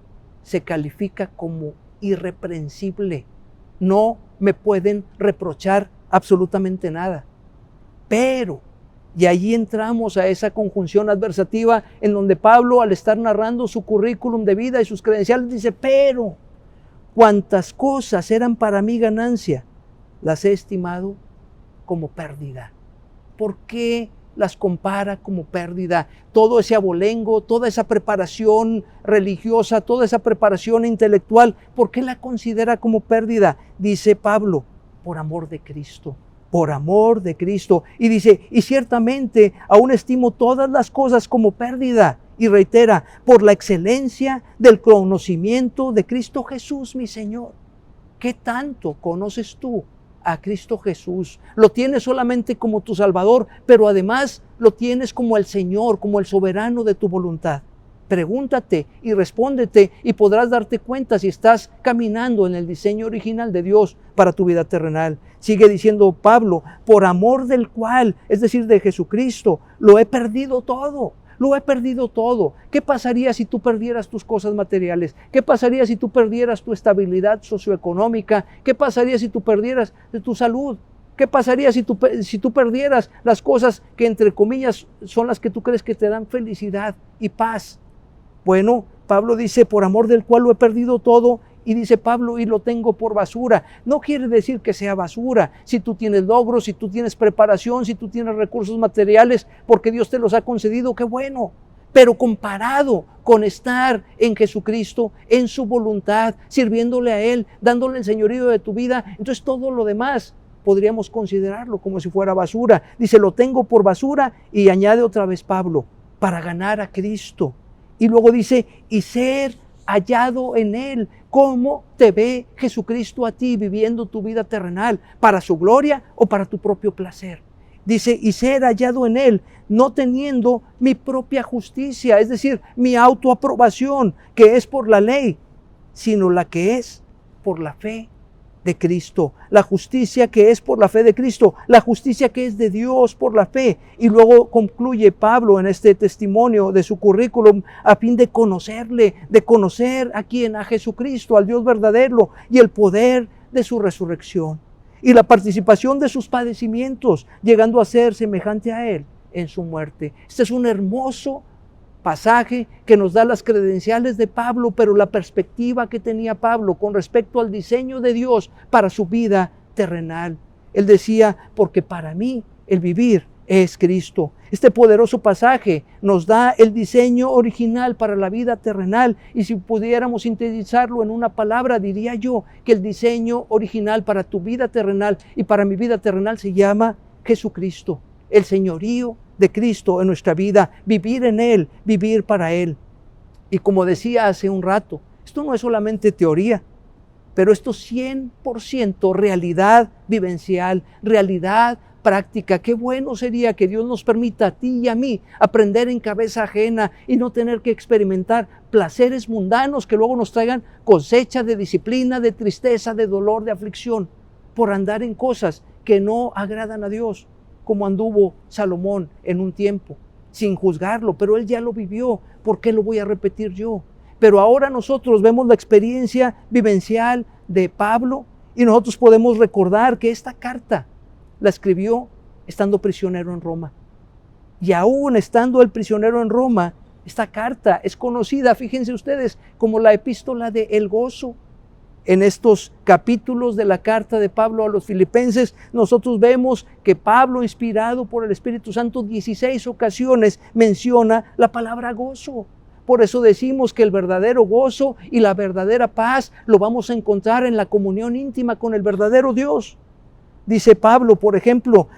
se califica como irreprensible. No me pueden reprochar absolutamente nada. Pero, y allí entramos a esa conjunción adversativa en donde Pablo, al estar narrando su currículum de vida y sus credenciales, dice, pero cuantas cosas eran para mí ganancia, las he estimado como pérdida. ¿Por qué las compara como pérdida? Todo ese abolengo, toda esa preparación religiosa, toda esa preparación intelectual, ¿por qué la considera como pérdida? Dice Pablo, por amor de Cristo. Por amor de Cristo. Y dice, y ciertamente aún estimo todas las cosas como pérdida. Y reitera, por la excelencia del conocimiento de Cristo Jesús, mi Señor. ¿Qué tanto conoces tú a Cristo Jesús? Lo tienes solamente como tu Salvador, pero además lo tienes como el Señor, como el soberano de tu voluntad. Pregúntate y respóndete y podrás darte cuenta si estás caminando en el diseño original de Dios para tu vida terrenal. Sigue diciendo Pablo, por amor del cual, es decir, de Jesucristo, lo he perdido todo. Lo he perdido todo. ¿Qué pasaría si tú perdieras tus cosas materiales? ¿Qué pasaría si tú perdieras tu estabilidad socioeconómica? ¿Qué pasaría si tú perdieras tu salud? ¿Qué pasaría si tú perdieras las cosas que, entre comillas, son las que tú crees que te dan felicidad y paz? Bueno, Pablo dice, por amor del cual lo he perdido todo, y dice Pablo, y lo tengo por basura. No quiere decir que sea basura. Si tú tienes logros, si tú tienes preparación, si tú tienes recursos materiales, porque Dios te los ha concedido, qué bueno. Pero comparado con estar en Jesucristo, en su voluntad, sirviéndole a Él, dándole el señorío de tu vida, entonces todo lo demás podríamos considerarlo como si fuera basura. Dice, lo tengo por basura, y añade otra vez Pablo, para ganar a Cristo. Y luego dice, y ser hallado en Él. ¿Cómo te ve Jesucristo a ti viviendo tu vida terrenal? ¿Para su gloria o para tu propio placer? Dice, y ser hallado en Él, no teniendo mi propia justicia, es decir, mi autoaprobación, que es por la ley, sino la que es por la fe de Cristo, la justicia que es por la fe de Cristo, la justicia que es de Dios por la fe. Y luego concluye Pablo en este testimonio de su currículum a fin de conocerle, de conocer a quien, a Jesucristo, al Dios verdadero y el poder de su resurrección y la participación de sus padecimientos, llegando a ser semejante a Él en su muerte. Este es un hermoso pasaje que nos da las credenciales de Pablo, pero la perspectiva que tenía Pablo con respecto al diseño de Dios para su vida terrenal. Él decía, porque para mí el vivir es Cristo. Este poderoso pasaje nos da el diseño original para la vida terrenal, y si pudiéramos sintetizarlo en una palabra, diría yo que el diseño original para tu vida terrenal y para mi vida terrenal se llama Jesucristo, el señorío de Cristo en nuestra vida, vivir en Él, vivir para Él. Y como decía hace un rato, esto no es solamente teoría, pero esto es 100% realidad vivencial, realidad práctica. Qué bueno sería que Dios nos permita a ti y a mí aprender en cabeza ajena y no tener que experimentar placeres mundanos que luego nos traigan cosecha de disciplina, de tristeza, de dolor, de aflicción, por andar en cosas que no agradan a Dios, como anduvo Salomón en un tiempo, sin juzgarlo, pero él ya lo vivió. ¿Por qué lo voy a repetir yo? Pero ahora nosotros vemos la experiencia vivencial de Pablo y nosotros podemos recordar que esta carta la escribió estando prisionero en Roma. Y aún estando el prisionero en Roma, esta carta es conocida, fíjense ustedes, como la epístola de el gozo. En estos capítulos de la carta de Pablo a los Filipenses, nosotros vemos que Pablo, inspirado por el Espíritu Santo, 16 ocasiones menciona la palabra gozo. Por eso decimos que el verdadero gozo y la verdadera paz lo vamos a encontrar en la comunión íntima con el verdadero Dios. Dice Pablo, por ejemplo,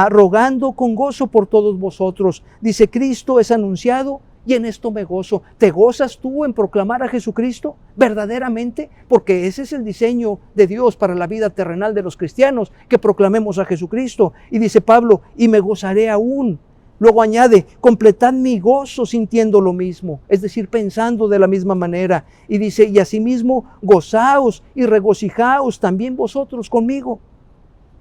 rogando con gozo por todos vosotros. Dice, Cristo es anunciado y en esto me gozo. ¿Te gozas tú en proclamar a Jesucristo verdaderamente? Porque ese es el diseño de Dios para la vida terrenal de los cristianos, que proclamemos a Jesucristo. Y dice Pablo, y me gozaré aún. Luego añade, completad mi gozo sintiendo lo mismo, es decir, pensando de la misma manera. Y dice, y asimismo, gozaos y regocijaos también vosotros conmigo.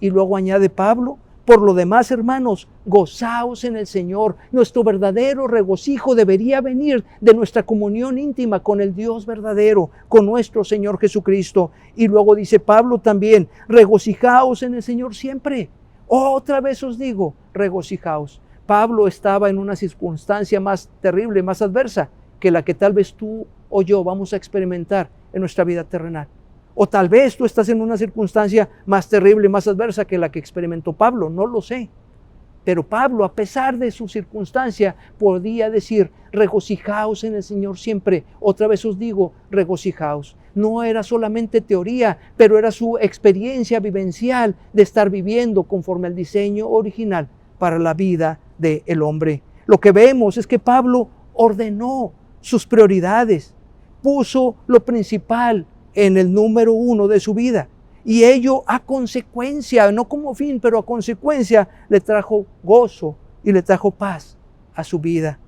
Y luego añade Pablo, por lo demás, hermanos, gozaos en el Señor. Nuestro verdadero regocijo debería venir de nuestra comunión íntima con el Dios verdadero, con nuestro Señor Jesucristo. Y luego dice Pablo también, regocijaos en el Señor siempre. Otra vez os digo, regocijaos. Pablo estaba en una circunstancia más terrible, más adversa, que la que tal vez tú o yo vamos a experimentar en nuestra vida terrenal. O tal vez tú estás en una circunstancia más terrible, más adversa que la que experimentó Pablo, no lo sé. Pero Pablo, a pesar de su circunstancia, podía decir, regocijaos en el Señor siempre. Otra vez os digo, regocijaos. No era solamente teoría, pero era su experiencia vivencial de estar viviendo conforme al diseño original para la vida del hombre. Lo que vemos es que Pablo ordenó sus prioridades, puso lo principal en el número 1 de su vida. Y ello a consecuencia, no como fin, pero a consecuencia, le trajo gozo y le trajo paz a su vida.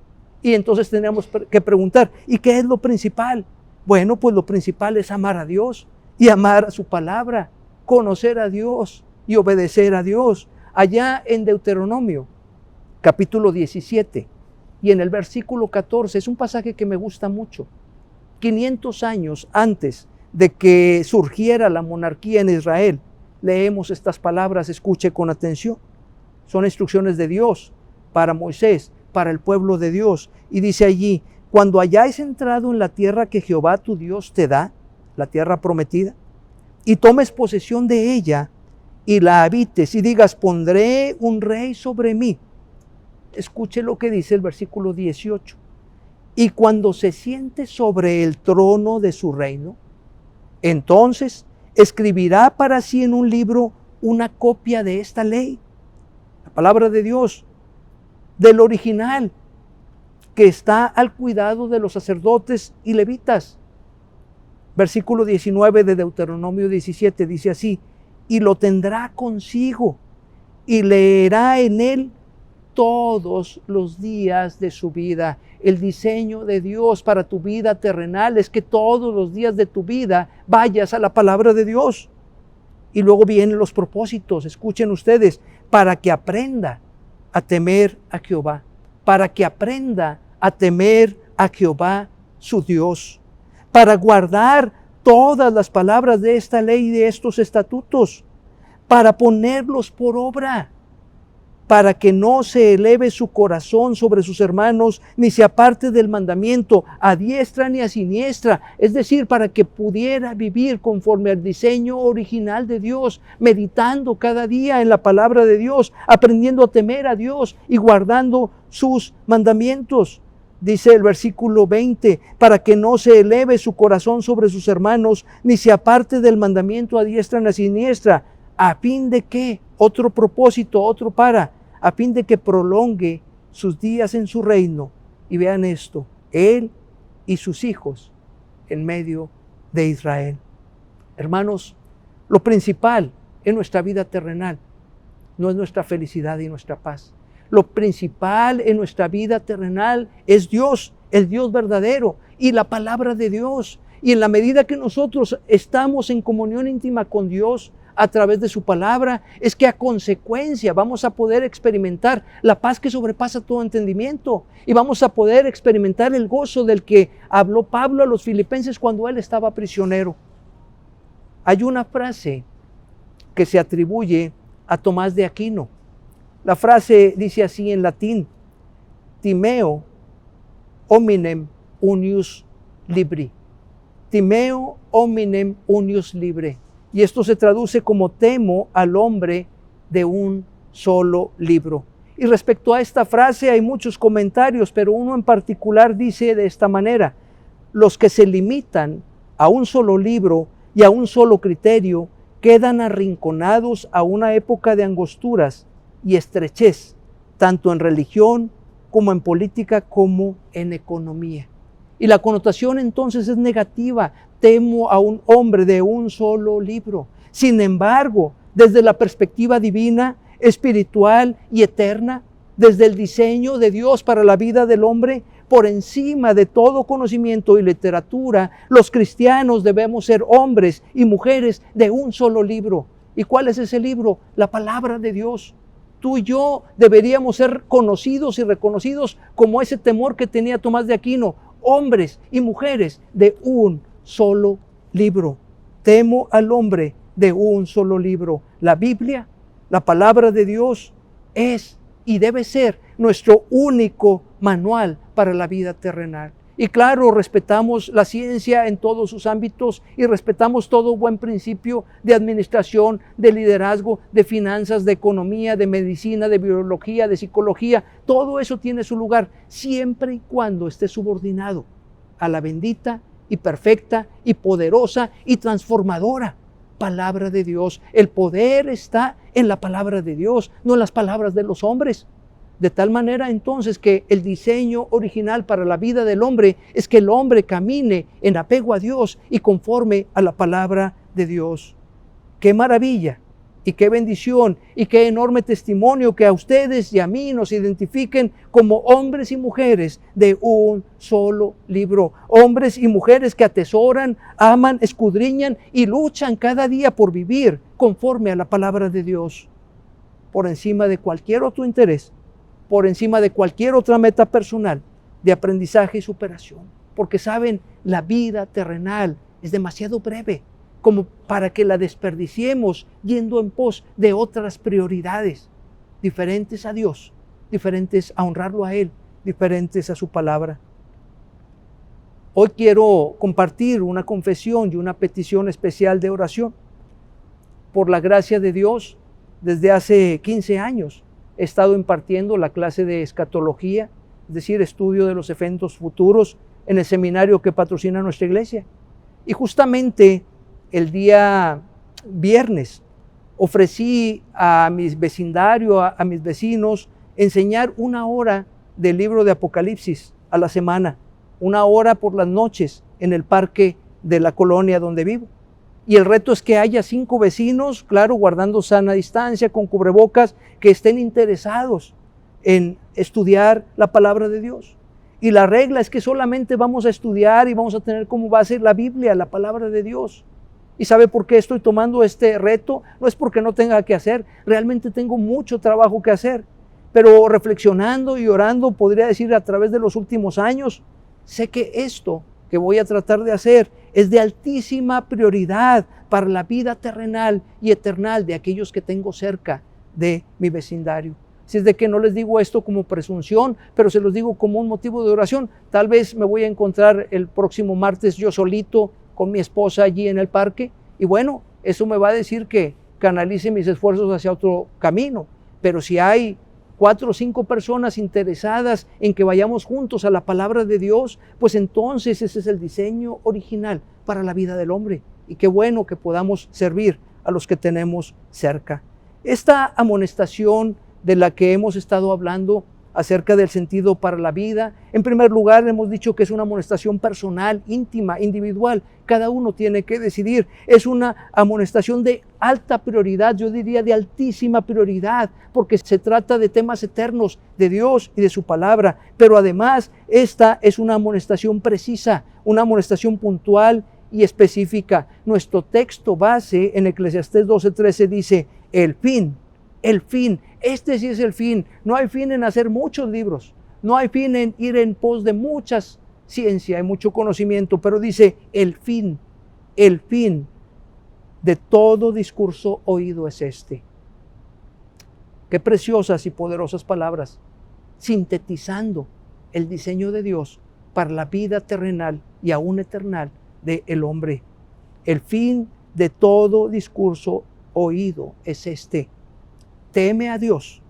Y entonces tenemos que preguntar, ¿y qué es lo principal? Bueno, pues lo principal es amar a Dios y amar a su palabra, conocer a Dios y obedecer a Dios. Allá en Deuteronomio, capítulo 17, y en el versículo 14, es un pasaje que me gusta mucho. 500 años antes de que surgiera la monarquía en Israel, leemos estas palabras, escuche con atención. Son instrucciones de Dios para Moisés, para el pueblo de Dios. Y dice allí, cuando hayáis entrado en la tierra que Jehová tu Dios te da, la tierra prometida, y tomes posesión de ella, y la habites, y digas, pondré un rey sobre mí. Escuche lo que dice el versículo 18. Y cuando se siente sobre el trono de su reino, entonces escribirá para sí en un libro una copia de esta ley, la palabra de Dios, del original, que está al cuidado de los sacerdotes y levitas. Versículo 19 de Deuteronomio 17 dice así, y lo tendrá consigo y leerá en él todos los días de su vida. El diseño de Dios para tu vida terrenal es que todos los días de tu vida vayas a la palabra de Dios. Y luego vienen los propósitos, escuchen ustedes, para que aprenda a temer a Jehová, para que aprenda a temer a Jehová su Dios, para guardar todas las palabras de esta ley y de estos estatutos, para ponerlos por obra, para que no se eleve su corazón sobre sus hermanos, ni se aparte del mandamiento a diestra ni a siniestra, es decir, para que pudiera vivir conforme al diseño original de Dios, meditando cada día en la palabra de Dios, aprendiendo a temer a Dios y guardando sus mandamientos. Dice el versículo 20, para que no se eleve su corazón sobre sus hermanos, ni se aparte del mandamiento a diestra ni a siniestra, a fin de que, otro propósito, a fin de que prolongue sus días en su reino. Y vean esto, él y sus hijos en medio de Israel. Hermanos, lo principal en nuestra vida terrenal no es nuestra felicidad y nuestra paz. Lo principal en nuestra vida terrenal es Dios, el Dios verdadero y la palabra de Dios. Y en la medida que nosotros estamos en comunión íntima con Dios, a través de su palabra, es que a consecuencia vamos a poder experimentar la paz que sobrepasa todo entendimiento y vamos a poder experimentar el gozo del que habló Pablo a los filipenses cuando él estaba prisionero. Hay una frase que se atribuye a Tomás de Aquino. La frase dice así en latín, timeo hominem unius libri. Timeo hominem unius libri. Y esto se traduce como temo al hombre de un solo libro. Y respecto a esta frase hay muchos comentarios, pero uno en particular dice de esta manera, los que se limitan a un solo libro y a un solo criterio quedan arrinconados a una época de angosturas y estrechez, tanto en religión como en política como en economía. Y la connotación entonces es negativa. Temo a un hombre de un solo libro. Sin embargo, desde la perspectiva divina, espiritual y eterna, desde el diseño de Dios para la vida del hombre, por encima de todo conocimiento y literatura, los cristianos debemos ser hombres y mujeres de un solo libro. ¿Y cuál es ese libro? La palabra de Dios. Tú y yo deberíamos ser conocidos y reconocidos como ese temor que tenía Tomás de Aquino, hombres y mujeres de un solo libro. Temo al hombre de un solo libro. La Biblia, la palabra de Dios, es y debe ser nuestro único manual para la vida terrenal. Y claro, respetamos la ciencia en todos sus ámbitos y respetamos todo buen principio de administración, de liderazgo, de finanzas, de economía, de medicina, de biología, de psicología. Todo eso tiene su lugar siempre y cuando esté subordinado a la bendita y perfecta y poderosa y transformadora palabra de Dios. El poder está en la palabra de Dios, no en las palabras de los hombres. De tal manera entonces que el diseño original para la vida del hombre es que el hombre camine en apego a Dios y conforme a la palabra de Dios. ¡Qué maravilla! Y qué bendición y qué enorme testimonio que a ustedes y a mí nos identifiquen como hombres y mujeres de un solo libro. Hombres y mujeres que atesoran, aman, escudriñan y luchan cada día por vivir conforme a la palabra de Dios. Por encima de cualquier otro interés, por encima de cualquier otra meta personal de aprendizaje y superación. Porque saben, la vida terrenal es demasiado breve como para que la desperdiciemos yendo en pos de otras prioridades diferentes a Dios, diferentes a honrarlo a Él, diferentes a su palabra. Hoy quiero compartir una confesión y una petición especial de oración. Por la gracia de Dios, desde hace 15 años he estado impartiendo la clase de escatología, es decir, estudio de los eventos futuros en el seminario que patrocina nuestra iglesia. Y justamente el día viernes ofrecí a mi vecindario, a mis vecinos, enseñar 1 hora del libro de Apocalipsis a la semana, 1 hora por las noches en el parque de la colonia donde vivo. Y el reto es que haya 5 vecinos, claro, guardando sana distancia, con cubrebocas, que estén interesados en estudiar la palabra de Dios. Y la regla es que solamente vamos a estudiar y vamos a tener como base la Biblia, la palabra de Dios. ¿Y sabe por qué estoy tomando este reto? No es porque no tenga que hacer, realmente tengo mucho trabajo que hacer. Pero reflexionando y orando, podría decir a través de los últimos años, sé que esto que voy a tratar de hacer es de altísima prioridad para la vida terrenal y eternal de aquellos que tengo cerca de mi vecindario. Si es de que no les digo esto como presunción, pero se los digo como un motivo de oración. Tal vez me voy a encontrar el próximo martes yo solito con mi esposa allí en el parque, y bueno, eso me va a decir que canalice mis esfuerzos hacia otro camino. Pero si hay 4 o 5 personas interesadas en que vayamos juntos a la palabra de Dios, pues entonces ese es el diseño original para la vida del hombre. Y qué bueno que podamos servir a los que tenemos cerca. Esta amonestación de la que hemos estado hablando acerca del sentido para la vida, en primer lugar hemos dicho que es una amonestación personal, íntima, individual. Cada uno tiene que decidir. Es una amonestación de alta prioridad, yo diría de altísima prioridad, porque se trata de temas eternos de Dios y de su palabra. Pero además esta es una amonestación precisa, una amonestación puntual y específica. Nuestro texto base en Eclesiastés 12:13 dice, el fin, este sí es el fin. No hay fin en hacer muchos libros, no hay fin en ir en pos de mucha ciencia y mucho conocimiento, pero dice el fin de todo discurso oído es este. Qué preciosas y poderosas palabras, sintetizando el diseño de Dios para la vida terrenal y aún eternal del hombre. El fin de todo discurso oído es este. Teme a Dios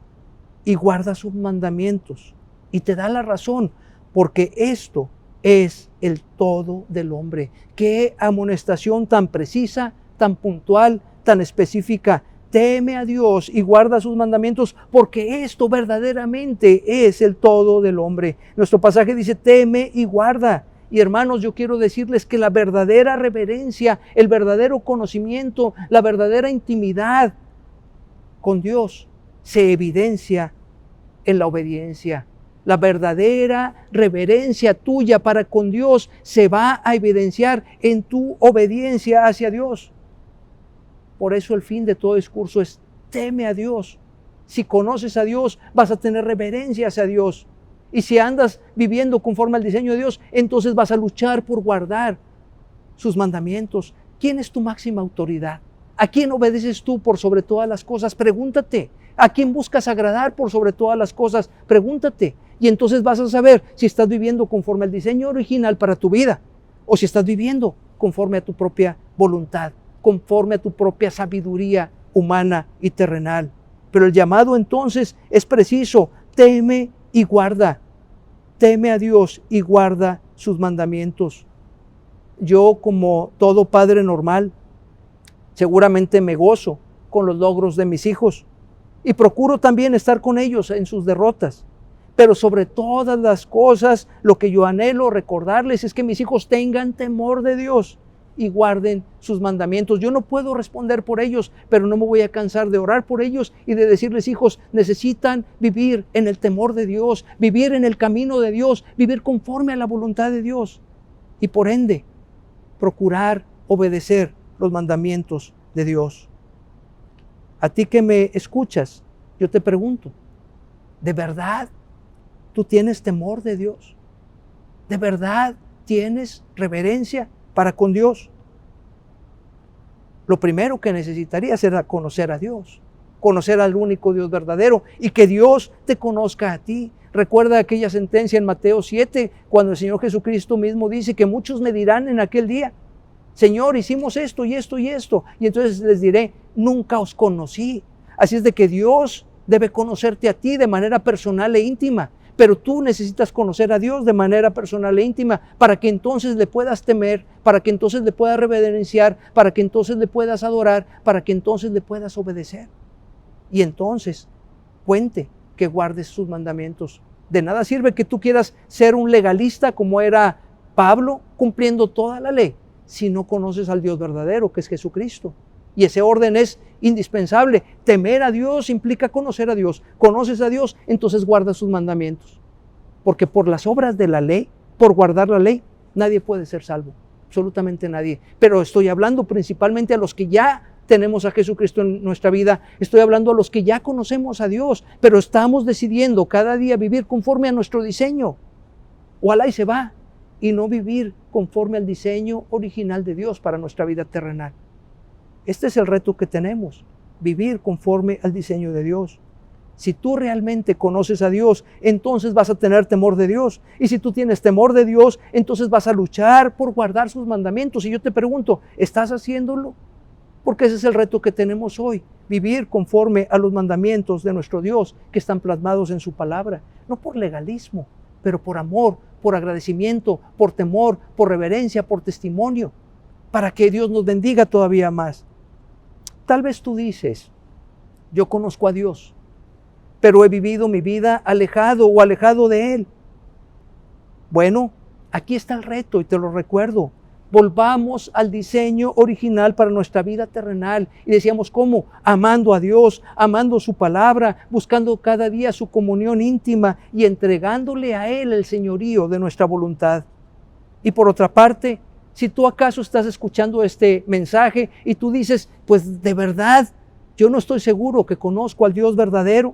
y guarda sus mandamientos, y te da la razón, porque esto es el todo del hombre. Qué amonestación tan precisa, tan puntual, tan específica. Teme a Dios y guarda sus mandamientos, porque esto verdaderamente es el todo del hombre. Nuestro pasaje dice, teme y guarda. Y hermanos, yo quiero decirles que la verdadera reverencia, el verdadero conocimiento, la verdadera intimidad con Dios se evidencia en la obediencia. La verdadera reverencia tuya para con Dios se va a evidenciar en tu obediencia hacia Dios. Por eso el fin de todo discurso es teme a Dios. Si conoces a Dios, vas a tener reverencia hacia Dios. Y si andas viviendo conforme al diseño de Dios, entonces vas a luchar por guardar sus mandamientos. ¿Quién es tu máxima autoridad? ¿A quién obedeces tú por sobre todas las cosas? Pregúntate. ¿A quién buscas agradar por sobre todas las cosas? Pregúntate. Y entonces vas a saber si estás viviendo conforme al diseño original para tu vida o si estás viviendo conforme a tu propia voluntad, conforme a tu propia sabiduría humana y terrenal. Pero el llamado entonces es preciso: teme y guarda. Teme a Dios y guarda sus mandamientos. Yo, como todo padre normal, seguramente me gozo con los logros de mis hijos y procuro también estar con ellos en sus derrotas. Pero sobre todas las cosas, lo que yo anhelo recordarles es que mis hijos tengan temor de Dios y guarden sus mandamientos. Yo no puedo responder por ellos, pero no me voy a cansar de orar por ellos y de decirles: hijos, necesitan vivir en el temor de Dios, vivir en el camino de Dios, vivir conforme a la voluntad de Dios y por ende procurar obedecer los mandamientos de Dios. A ti que me escuchas, yo te pregunto, ¿de verdad tú tienes temor de Dios? ¿De verdad tienes reverencia para con Dios? Lo primero que necesitarías era conocer a Dios, conocer al único Dios verdadero y que Dios te conozca a ti. Recuerda aquella sentencia en Mateo 7, cuando el Señor Jesucristo mismo dice que muchos me dirán en aquel día: Señor, hicimos esto y esto y esto. Y entonces les diré: nunca os conocí. Así es de que Dios debe conocerte a ti de manera personal e íntima. Pero tú necesitas conocer a Dios de manera personal e íntima para que entonces le puedas temer, para que entonces le puedas reverenciar, para que entonces le puedas adorar, para que entonces le puedas obedecer. Y entonces cuente que guardes sus mandamientos. De nada sirve que tú quieras ser un legalista como era Pablo, cumpliendo toda la ley, si no conoces al Dios verdadero, que es Jesucristo. Y ese orden es indispensable. Temer a Dios implica conocer a Dios. Conoces a Dios, entonces guardas sus mandamientos. Porque por las obras de la ley, por guardar la ley, nadie puede ser salvo. Absolutamente nadie. Pero estoy hablando principalmente a los que ya tenemos a Jesucristo en nuestra vida. Estoy hablando a los que ya conocemos a Dios, pero estamos decidiendo cada día vivir conforme a nuestro diseño. Ojalá y se va. Y no vivir conforme al diseño original de Dios para nuestra vida terrenal. Este es el reto que tenemos, vivir conforme al diseño de Dios. Si tú realmente conoces a Dios, entonces vas a tener temor de Dios. Y si tú tienes temor de Dios, entonces vas a luchar por guardar sus mandamientos. Y yo te pregunto, ¿estás haciéndolo? Porque ese es el reto que tenemos hoy, vivir conforme a los mandamientos de nuestro Dios que están plasmados en su palabra. No por legalismo, pero por amor, por agradecimiento, por temor, por reverencia, por testimonio, para que Dios nos bendiga todavía más. Tal vez tú dices: yo conozco a Dios, pero he vivido mi vida alejado de Él. Bueno, aquí está el reto y te lo recuerdo. Volvamos al diseño original para nuestra vida terrenal. Y decíamos, ¿cómo? Amando a Dios, amando su palabra, buscando cada día su comunión íntima y entregándole a Él el señorío de nuestra voluntad. Y por otra parte, si tú acaso estás escuchando este mensaje y tú dices: pues de verdad, yo no estoy seguro que conozco al Dios verdadero,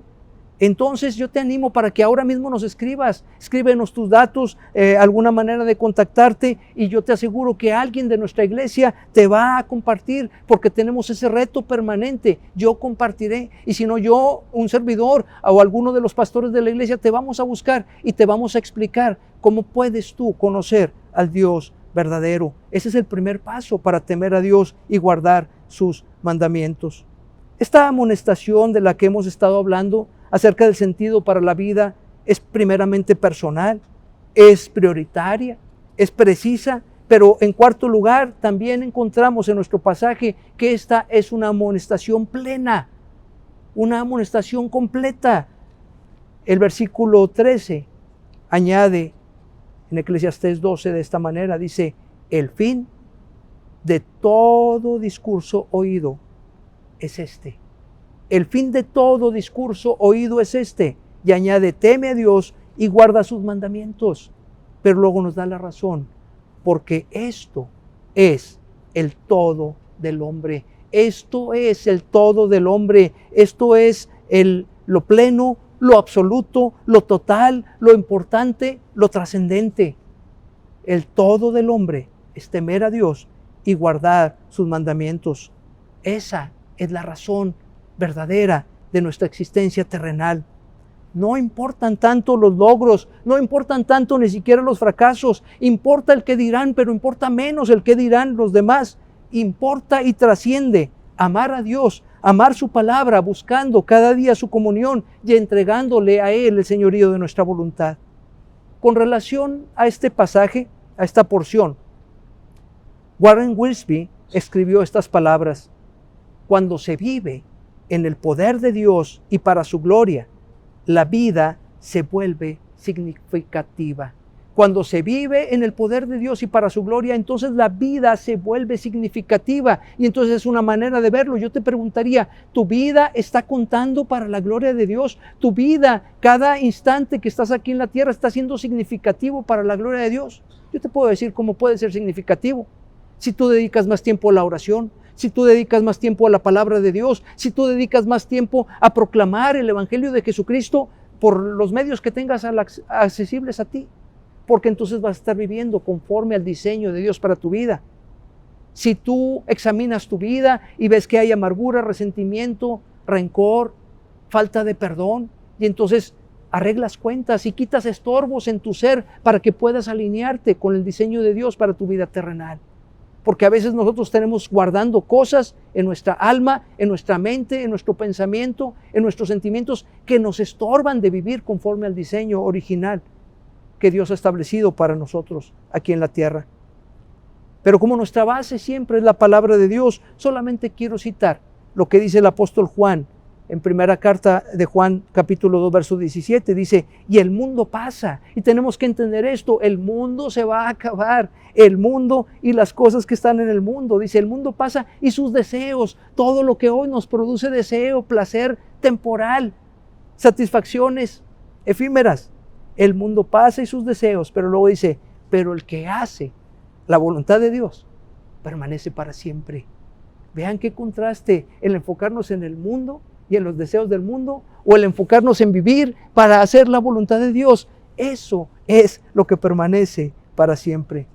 entonces yo te animo para que ahora mismo nos escribas. Escríbenos tus datos, alguna manera de contactarte, y yo te aseguro que alguien de nuestra iglesia te va a compartir, porque tenemos ese reto permanente. Yo compartiré, y si no yo, un servidor o alguno de los pastores de la iglesia, te vamos a buscar y te vamos a explicar cómo puedes tú conocer al Dios verdadero. Ese es el primer paso para temer a Dios y guardar sus mandamientos. Esta amonestación de la que hemos estado hablando acerca del sentido para la vida es primeramente personal, es prioritaria, es precisa Pero en cuarto lugar, también encontramos en nuestro pasaje que esta es una amonestación plena, una amonestación completa. El versículo 13 añade en Eclesiastés 12 de esta manera, dice, el fin de todo discurso oído es este. El fin de todo discurso oído es este. Y añade, teme a Dios y guarda sus mandamientos. Pero luego nos da la razón, porque esto es el todo del hombre. Esto es el todo del hombre. Esto es lo pleno, lo absoluto, lo total, lo importante, lo trascendente. El todo del hombre es temer a Dios y guardar sus mandamientos. Esa es la razón verdadera de nuestra existencia terrenal. No importan tanto los logros, no importan tanto ni siquiera los fracasos, importa el que dirán, pero importa menos el que dirán los demás. Importa y trasciende amar a Dios, amar su palabra, buscando cada día su comunión y entregándole a Él el señorío de nuestra voluntad. Con relación a este pasaje, a esta porción, Warren Wiersbe escribió estas palabras: cuando se vive en el poder de Dios y para su gloria, la vida se vuelve significativa. Cuando se vive en el poder de Dios y para su gloria, entonces la vida se vuelve significativa. Y entonces es una manera de verlo. Yo te preguntaría, ¿tu vida está contando para la gloria de Dios? ¿Tu vida, cada instante que estás aquí en la tierra, está siendo significativo para la gloria de Dios? Yo te puedo decir cómo puede ser significativo. Si tú dedicas más tiempo a la oración, si tú dedicas más tiempo a la palabra de Dios, si tú dedicas más tiempo a proclamar el Evangelio de Jesucristo por los medios que tengas accesibles a ti, porque entonces vas a estar viviendo conforme al diseño de Dios para tu vida. Si tú examinas tu vida y ves que hay amargura, resentimiento, rencor, falta de perdón, y entonces arreglas cuentas y quitas estorbos en tu ser para que puedas alinearte con el diseño de Dios para tu vida terrenal. Porque a veces nosotros tenemos guardando cosas en nuestra alma, en nuestra mente, en nuestro pensamiento, en nuestros sentimientos que nos estorban de vivir conforme al diseño original que Dios ha establecido para nosotros aquí en la tierra. Pero como nuestra base siempre es la palabra de Dios, solamente quiero citar lo que dice el apóstol Juan en primera carta de Juan, capítulo 2, verso 17, dice, y el mundo pasa, y tenemos que entender esto, el mundo se va a acabar, el mundo y las cosas que están en el mundo, dice, el mundo pasa y sus deseos, todo lo que hoy nos produce deseo, placer temporal, satisfacciones efímeras, el mundo pasa y sus deseos, pero luego dice, pero el que hace la voluntad de Dios permanece para siempre. Vean qué contraste el enfocarnos en el mundo y en los deseos del mundo, o el enfocarnos en vivir para hacer la voluntad de Dios. Eso es lo que permanece para siempre.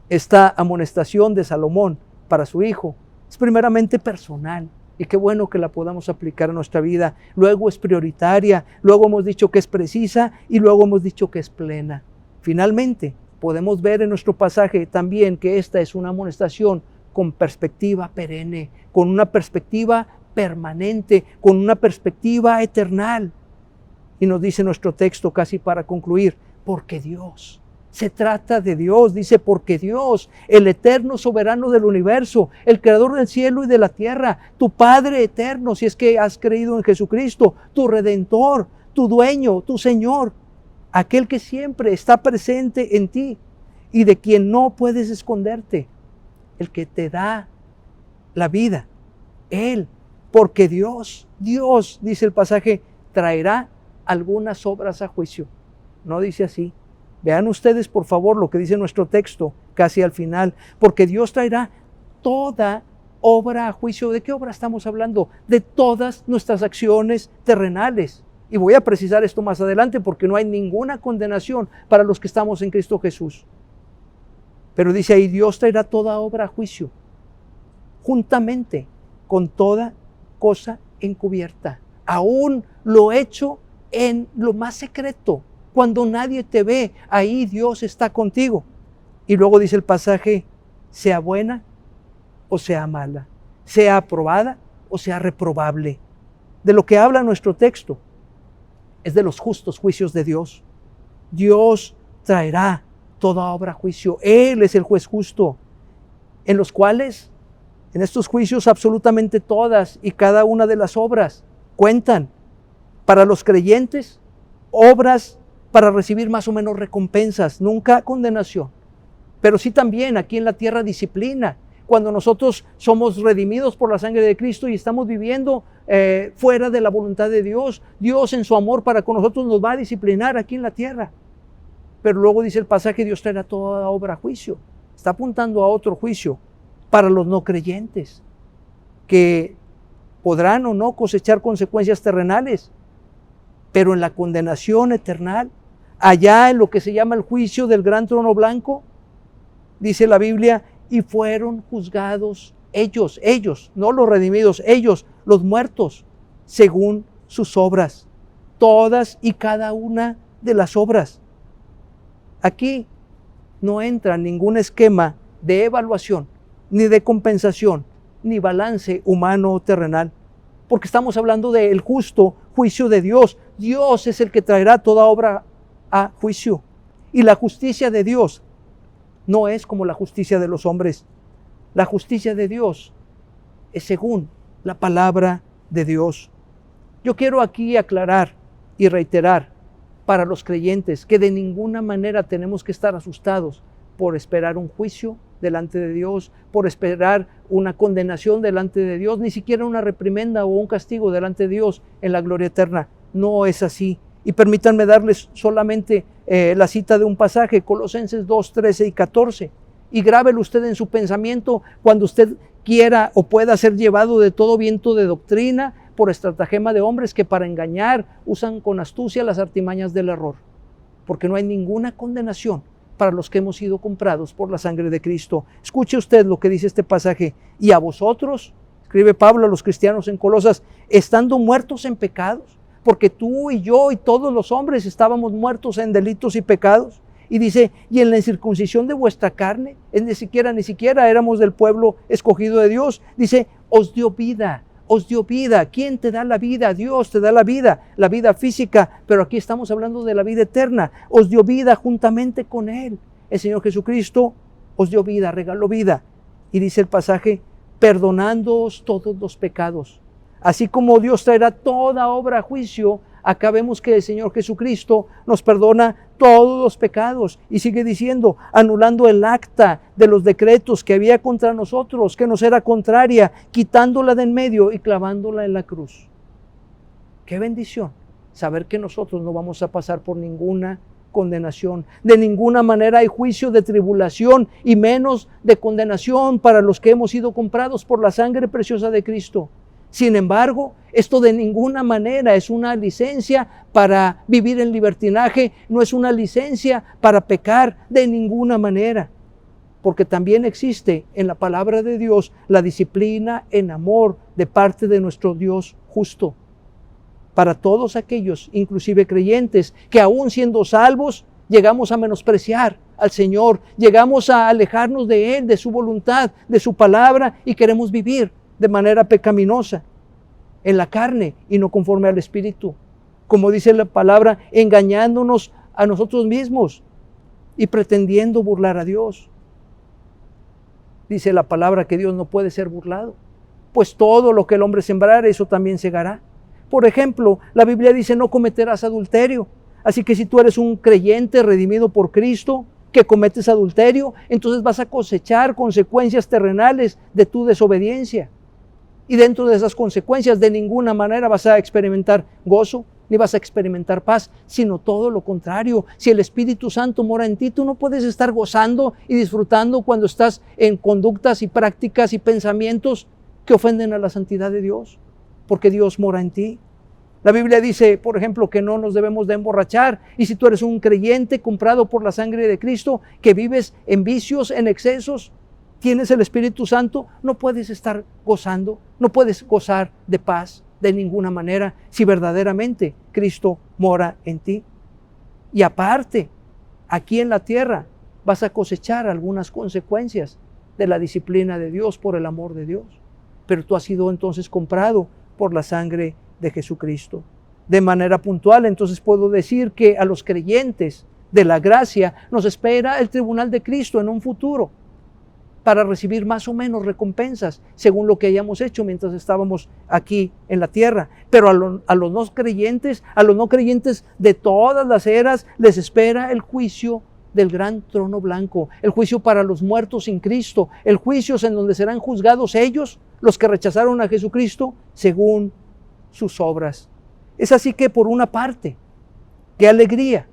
Esta amonestación de Salomón para su hijo es primeramente personal, y qué bueno que la podamos aplicar a nuestra vida. Luego es prioritaria, luego hemos dicho que es precisa, y luego hemos dicho que es plena. Finalmente, podemos ver en nuestro pasaje también que esta es una amonestación con perspectiva perenne, con una perspectiva permanente, con una perspectiva eternal. Y nos dice nuestro texto casi para concluir, porque Dios, se trata de Dios, dice, porque Dios, el eterno soberano del universo, el creador del cielo y de la tierra, tu Padre eterno, si es que has creído en Jesucristo, tu Redentor, tu dueño, tu Señor, aquel que siempre está presente en ti y de quien no puedes esconderte, el que te da la vida, Él, porque Dios, dice el pasaje, traerá algunas obras a juicio. No dice así. Vean ustedes, por favor, lo que dice nuestro texto, casi al final. Porque Dios traerá toda obra a juicio. ¿De qué obra estamos hablando? De todas nuestras acciones terrenales. Y voy a precisar esto más adelante, porque no hay ninguna condenación para los que estamos en Cristo Jesús. Pero dice ahí, Dios traerá toda obra a juicio, juntamente con toda cosa encubierta, aún lo hecho en lo más secreto, cuando nadie te ve, ahí Dios está contigo. Y luego dice el pasaje, sea buena o sea mala, sea aprobada o sea reprobable. De lo que habla nuestro texto es de los justos juicios de Dios. Dios traerá toda obra a juicio. Él es el juez justo, en los cuales, en estos juicios, absolutamente todas y cada una de las obras cuentan. Para los creyentes, obras para recibir más o menos recompensas, nunca condenación. Pero sí también aquí en la tierra disciplina. Cuando nosotros somos redimidos por la sangre de Cristo y estamos viviendo fuera de la voluntad de Dios, Dios en su amor para con nosotros nos va a disciplinar aquí en la tierra. Pero luego dice el pasaje, Dios traerá toda obra a juicio. Está apuntando a otro juicio para los no creyentes, que podrán o no cosechar consecuencias terrenales, pero en la condenación eterna, allá en lo que se llama el juicio del gran trono blanco, dice la Biblia, y fueron juzgados ellos, no los redimidos, ellos, los muertos, según sus obras, todas y cada una de las obras. Aquí no entra ningún esquema de evaluación, ni de compensación, ni balance humano o terrenal, porque estamos hablando del justo juicio de Dios. Dios es el que traerá toda obra a juicio, y la justicia de Dios no es como la justicia de los hombres. La justicia de Dios es según la palabra de Dios. Yo quiero aquí aclarar y reiterar para los creyentes que de ninguna manera tenemos que estar asustados por esperar un juicio delante de Dios, por esperar una condenación delante de Dios, ni siquiera una reprimenda o un castigo delante de Dios en la gloria eterna. No es así. Y permítanme darles solamente la cita de un pasaje, Colosenses 2, 13 y 14. Y grábelo usted en su pensamiento cuando usted quiera o pueda ser llevado de todo viento de doctrina por estratagema de hombres que para engañar usan con astucia las artimañas del error. Porque no hay ninguna condenación para los que hemos sido comprados por la sangre de Cristo. Escuche usted lo que dice este pasaje. Y a vosotros, escribe Pablo a los cristianos en Colosas, estando muertos en pecados, porque tú y yo y todos los hombres estábamos muertos en delitos y pecados. Y dice, y en la incircuncisión de vuestra carne, ni siquiera éramos del pueblo escogido de Dios. Dice, os dio vida. ¿Quién te da la vida? Dios te da la vida física, pero aquí estamos hablando de la vida eterna. Os dio vida juntamente con Él. El Señor Jesucristo os dio vida, regaló vida. Y dice el pasaje, perdonándoos todos los pecados. Así como Dios traerá toda obra a juicio, acá vemos que el Señor Jesucristo nos perdona todos los pecados. Y sigue diciendo, anulando el acta de los decretos que había contra nosotros, que nos era contraria, quitándola de en medio y clavándola en la cruz. ¡Qué bendición! Saber que nosotros no vamos a pasar por ninguna condenación. De ninguna manera hay juicio de tribulación y menos de condenación para los que hemos sido comprados por la sangre preciosa de Cristo. Sin embargo, esto de ninguna manera es una licencia para vivir en libertinaje, no es una licencia para pecar de ninguna manera, porque también existe en la palabra de Dios la disciplina en amor de parte de nuestro Dios justo. Para todos aquellos, inclusive creyentes, que aún siendo salvos, llegamos a menospreciar al Señor, llegamos a alejarnos de Él, de su voluntad, de su palabra, y queremos vivir de manera pecaminosa, en la carne y no conforme al Espíritu. Como dice la palabra, engañándonos a nosotros mismos y pretendiendo burlar a Dios. Dice la palabra que Dios no puede ser burlado, pues todo lo que el hombre sembrare, eso también segará. Por ejemplo, la Biblia dice, no cometerás adulterio. Así que si tú eres un creyente redimido por Cristo, que cometes adulterio, entonces vas a cosechar consecuencias terrenales de tu desobediencia. Y dentro de esas consecuencias de ninguna manera vas a experimentar gozo, ni vas a experimentar paz, sino todo lo contrario. Si el Espíritu Santo mora en ti, tú no puedes estar gozando y disfrutando cuando estás en conductas y prácticas y pensamientos que ofenden a la santidad de Dios, porque Dios mora en ti. La Biblia dice, por ejemplo, que no nos debemos de emborrachar. Y si tú eres un creyente comprado por la sangre de Cristo, que vives en vicios, en excesos, tienes el Espíritu Santo, no puedes estar gozando, no puedes gozar de paz de ninguna manera si verdaderamente Cristo mora en ti. Y aparte, aquí en la tierra vas a cosechar algunas consecuencias de la disciplina de Dios por el amor de Dios. Pero tú has sido entonces comprado por la sangre de Jesucristo. De manera puntual, entonces puedo decir que a los creyentes de la gracia, nos espera el tribunal de Cristo en un futuro para recibir más o menos recompensas según lo que hayamos hecho mientras estábamos aquí en la tierra. Pero a los no creyentes de todas las eras les espera el juicio del gran trono blanco, el juicio para los muertos sin Cristo, el juicio en donde serán juzgados ellos, los que rechazaron a Jesucristo, según sus obras. Es así que por una parte, qué alegría,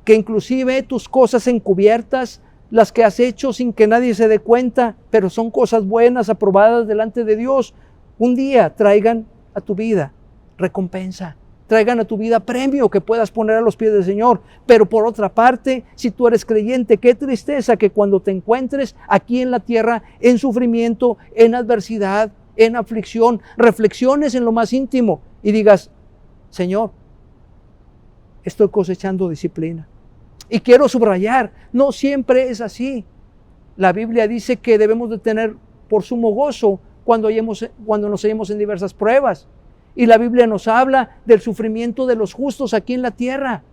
que inclusive tus cosas encubiertas, las que has hecho sin que nadie se dé cuenta, pero son cosas buenas, aprobadas delante de Dios, un día traigan a tu vida recompensa, traigan a tu vida premio que puedas poner a los pies del Señor. Pero por otra parte, si tú eres creyente, qué tristeza que cuando te encuentres aquí en la tierra, en sufrimiento, en adversidad, en aflicción, reflexiones en lo más íntimo y digas, Señor, estoy cosechando disciplina. Y quiero subrayar, no siempre es así. La Biblia dice que debemos de tener por sumo gozo cuando nos hallemos en diversas pruebas. Y la Biblia nos habla del sufrimiento de los justos aquí en la tierra.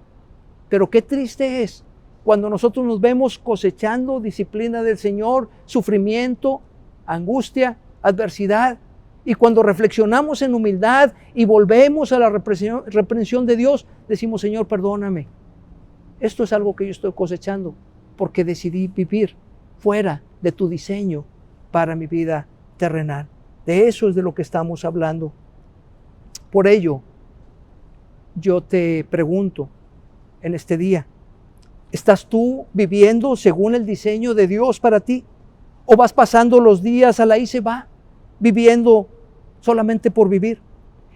Pero qué triste es cuando nosotros nos vemos cosechando disciplina del Señor, sufrimiento, angustia, adversidad. Y cuando reflexionamos en humildad y volvemos a la reprensión de Dios, decimos, Señor, perdóname. Esto es algo que yo estoy cosechando porque decidí vivir fuera de tu diseño para mi vida terrenal. De eso es de lo que estamos hablando. Por ello, yo te pregunto en este día, ¿estás tú viviendo según el diseño de Dios para ti? ¿O vas pasando los días a la y se va, viviendo solamente por vivir?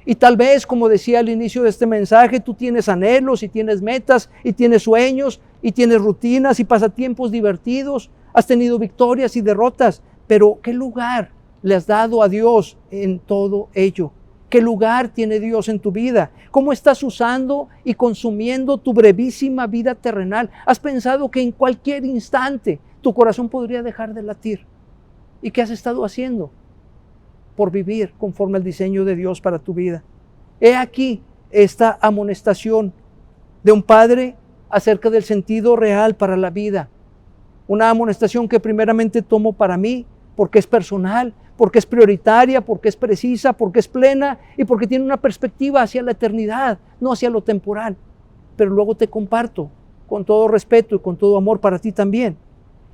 Y tal vez, como decía al inicio de este mensaje, tú tienes anhelos y tienes metas y tienes sueños y tienes rutinas y pasatiempos divertidos, has tenido victorias y derrotas, pero ¿qué lugar le has dado a Dios en todo ello? ¿Qué lugar tiene Dios en tu vida? ¿Cómo estás usando y consumiendo tu brevísima vida terrenal? ¿Has pensado que en cualquier instante tu corazón podría dejar de latir? ¿Y qué has estado haciendo por vivir conforme al diseño de Dios para tu vida? He aquí esta amonestación de un padre acerca del sentido real para la vida. Una amonestación que primeramente tomo para mí, porque es personal, porque es prioritaria, porque es precisa, porque es plena y porque tiene una perspectiva hacia la eternidad, no hacia lo temporal. Pero luego te comparto con todo respeto y con todo amor para ti también.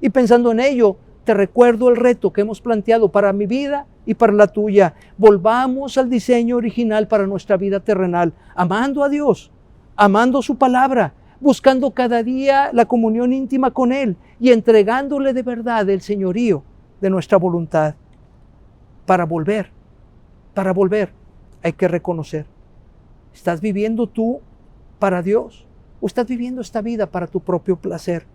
Y pensando en ello, te recuerdo el reto que hemos planteado para mi vida y para la tuya. Volvamos al diseño original para nuestra vida terrenal, amando a Dios, amando su palabra, buscando cada día la comunión íntima con Él y entregándole de verdad el señorío de nuestra voluntad. Para volver hay que reconocer, ¿estás viviendo tú para Dios o estás viviendo esta vida para tu propio placer?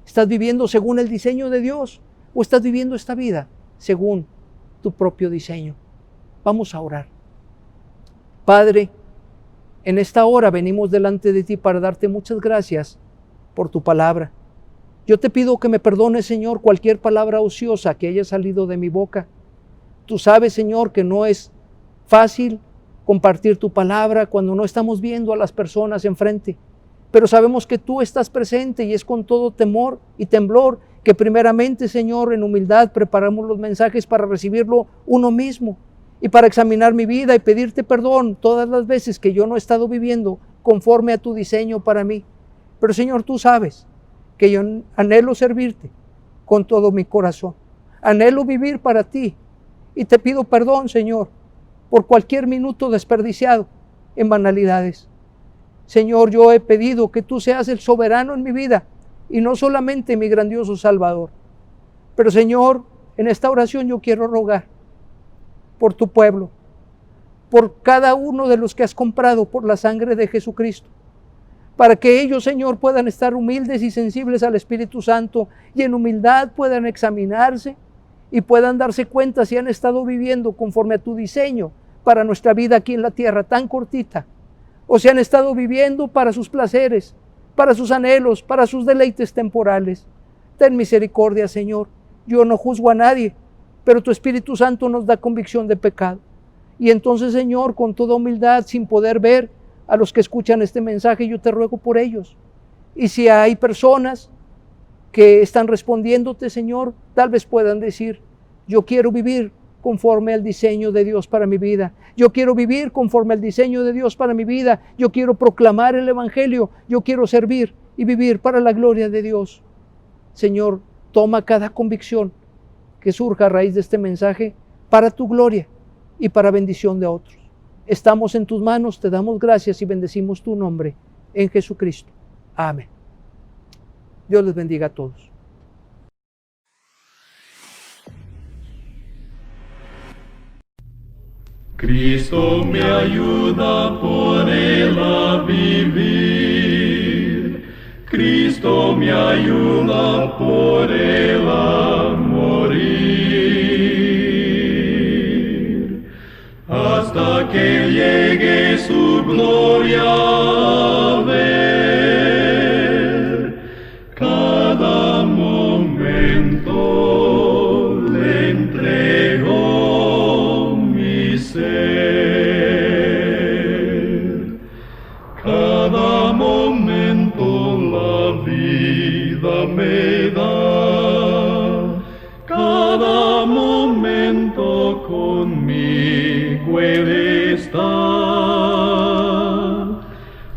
¿Estás viviendo según el diseño de Dios o estás viviendo esta vida según tu propio diseño? Vamos a orar. Padre, en esta hora venimos delante de ti para darte muchas gracias por tu palabra. Yo te pido que me perdones, Señor, cualquier palabra ociosa que haya salido de mi boca. Tú sabes, Señor, que no es fácil compartir tu palabra cuando no estamos viendo a las personas enfrente. Pero sabemos que tú estás presente y es con todo temor y temblor que primeramente, Señor, en humildad preparamos los mensajes para recibirlo uno mismo y para examinar mi vida y pedirte perdón todas las veces que yo no he estado viviendo conforme a tu diseño para mí. Pero, Señor, tú sabes que yo anhelo servirte con todo mi corazón. Anhelo vivir para ti. Y te pido perdón, Señor, por cualquier minuto desperdiciado en banalidades. Señor, yo he pedido que tú seas el soberano en mi vida y no solamente mi grandioso Salvador. Pero, Señor, en esta oración yo quiero rogar por tu pueblo, por cada uno de los que has comprado por la sangre de Jesucristo, para que ellos, Señor, puedan estar humildes y sensibles al Espíritu Santo y en humildad puedan examinarse y puedan darse cuenta si han estado viviendo conforme a tu diseño para nuestra vida aquí en la tierra tan cortita, o si han estado viviendo para sus placeres, para sus anhelos, para sus deleites temporales. Ten misericordia, Señor. Yo no juzgo a nadie, pero tu Espíritu Santo nos da convicción de pecado. Y entonces, Señor, con toda humildad, sin poder ver a los que escuchan este mensaje, yo te ruego por ellos, Y si hay personas que están respondiéndote, Señor, tal vez puedan decir, yo quiero vivir conforme al diseño de Dios para mi vida. Yo quiero vivir conforme al diseño de Dios para mi vida. Yo quiero proclamar el Evangelio. Yo quiero servir y vivir para la gloria de Dios. Señor, toma cada convicción que surja a raíz de este mensaje para tu gloria y para bendición de otros. Estamos en tus manos, te damos gracias y bendecimos tu nombre en Jesucristo. Amén. Dios les bendiga a todos. Cristo me ayuda por Él a vivir. Cristo me ayuda por Él a morir. Hasta que llegue su gloria a ver. Cada momento le entrego mi ser. Cada momento la vida me da. Cada momento conmigo Él está.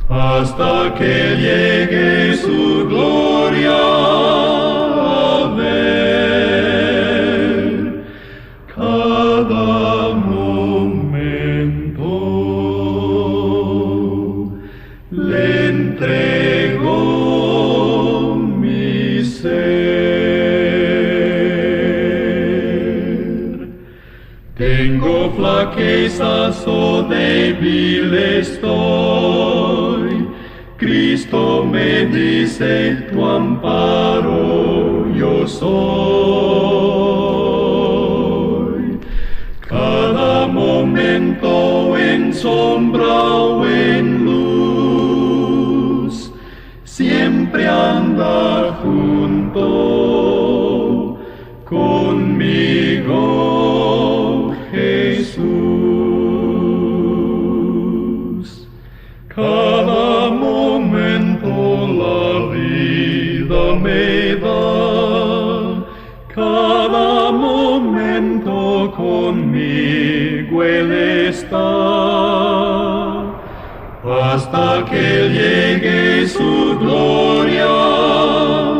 Hasta que llegue su gloria a ver. Cada momento le entrego mi ser. Tengo flaquezas o débil estoy. Cristo me dice, tu amparo yo soy. Cada momento en sombra o en luz, siempre anda junto conmigo Jesús. Cada momento la vida me da, cada momento conmigo Él está, hasta que llegue su gloria.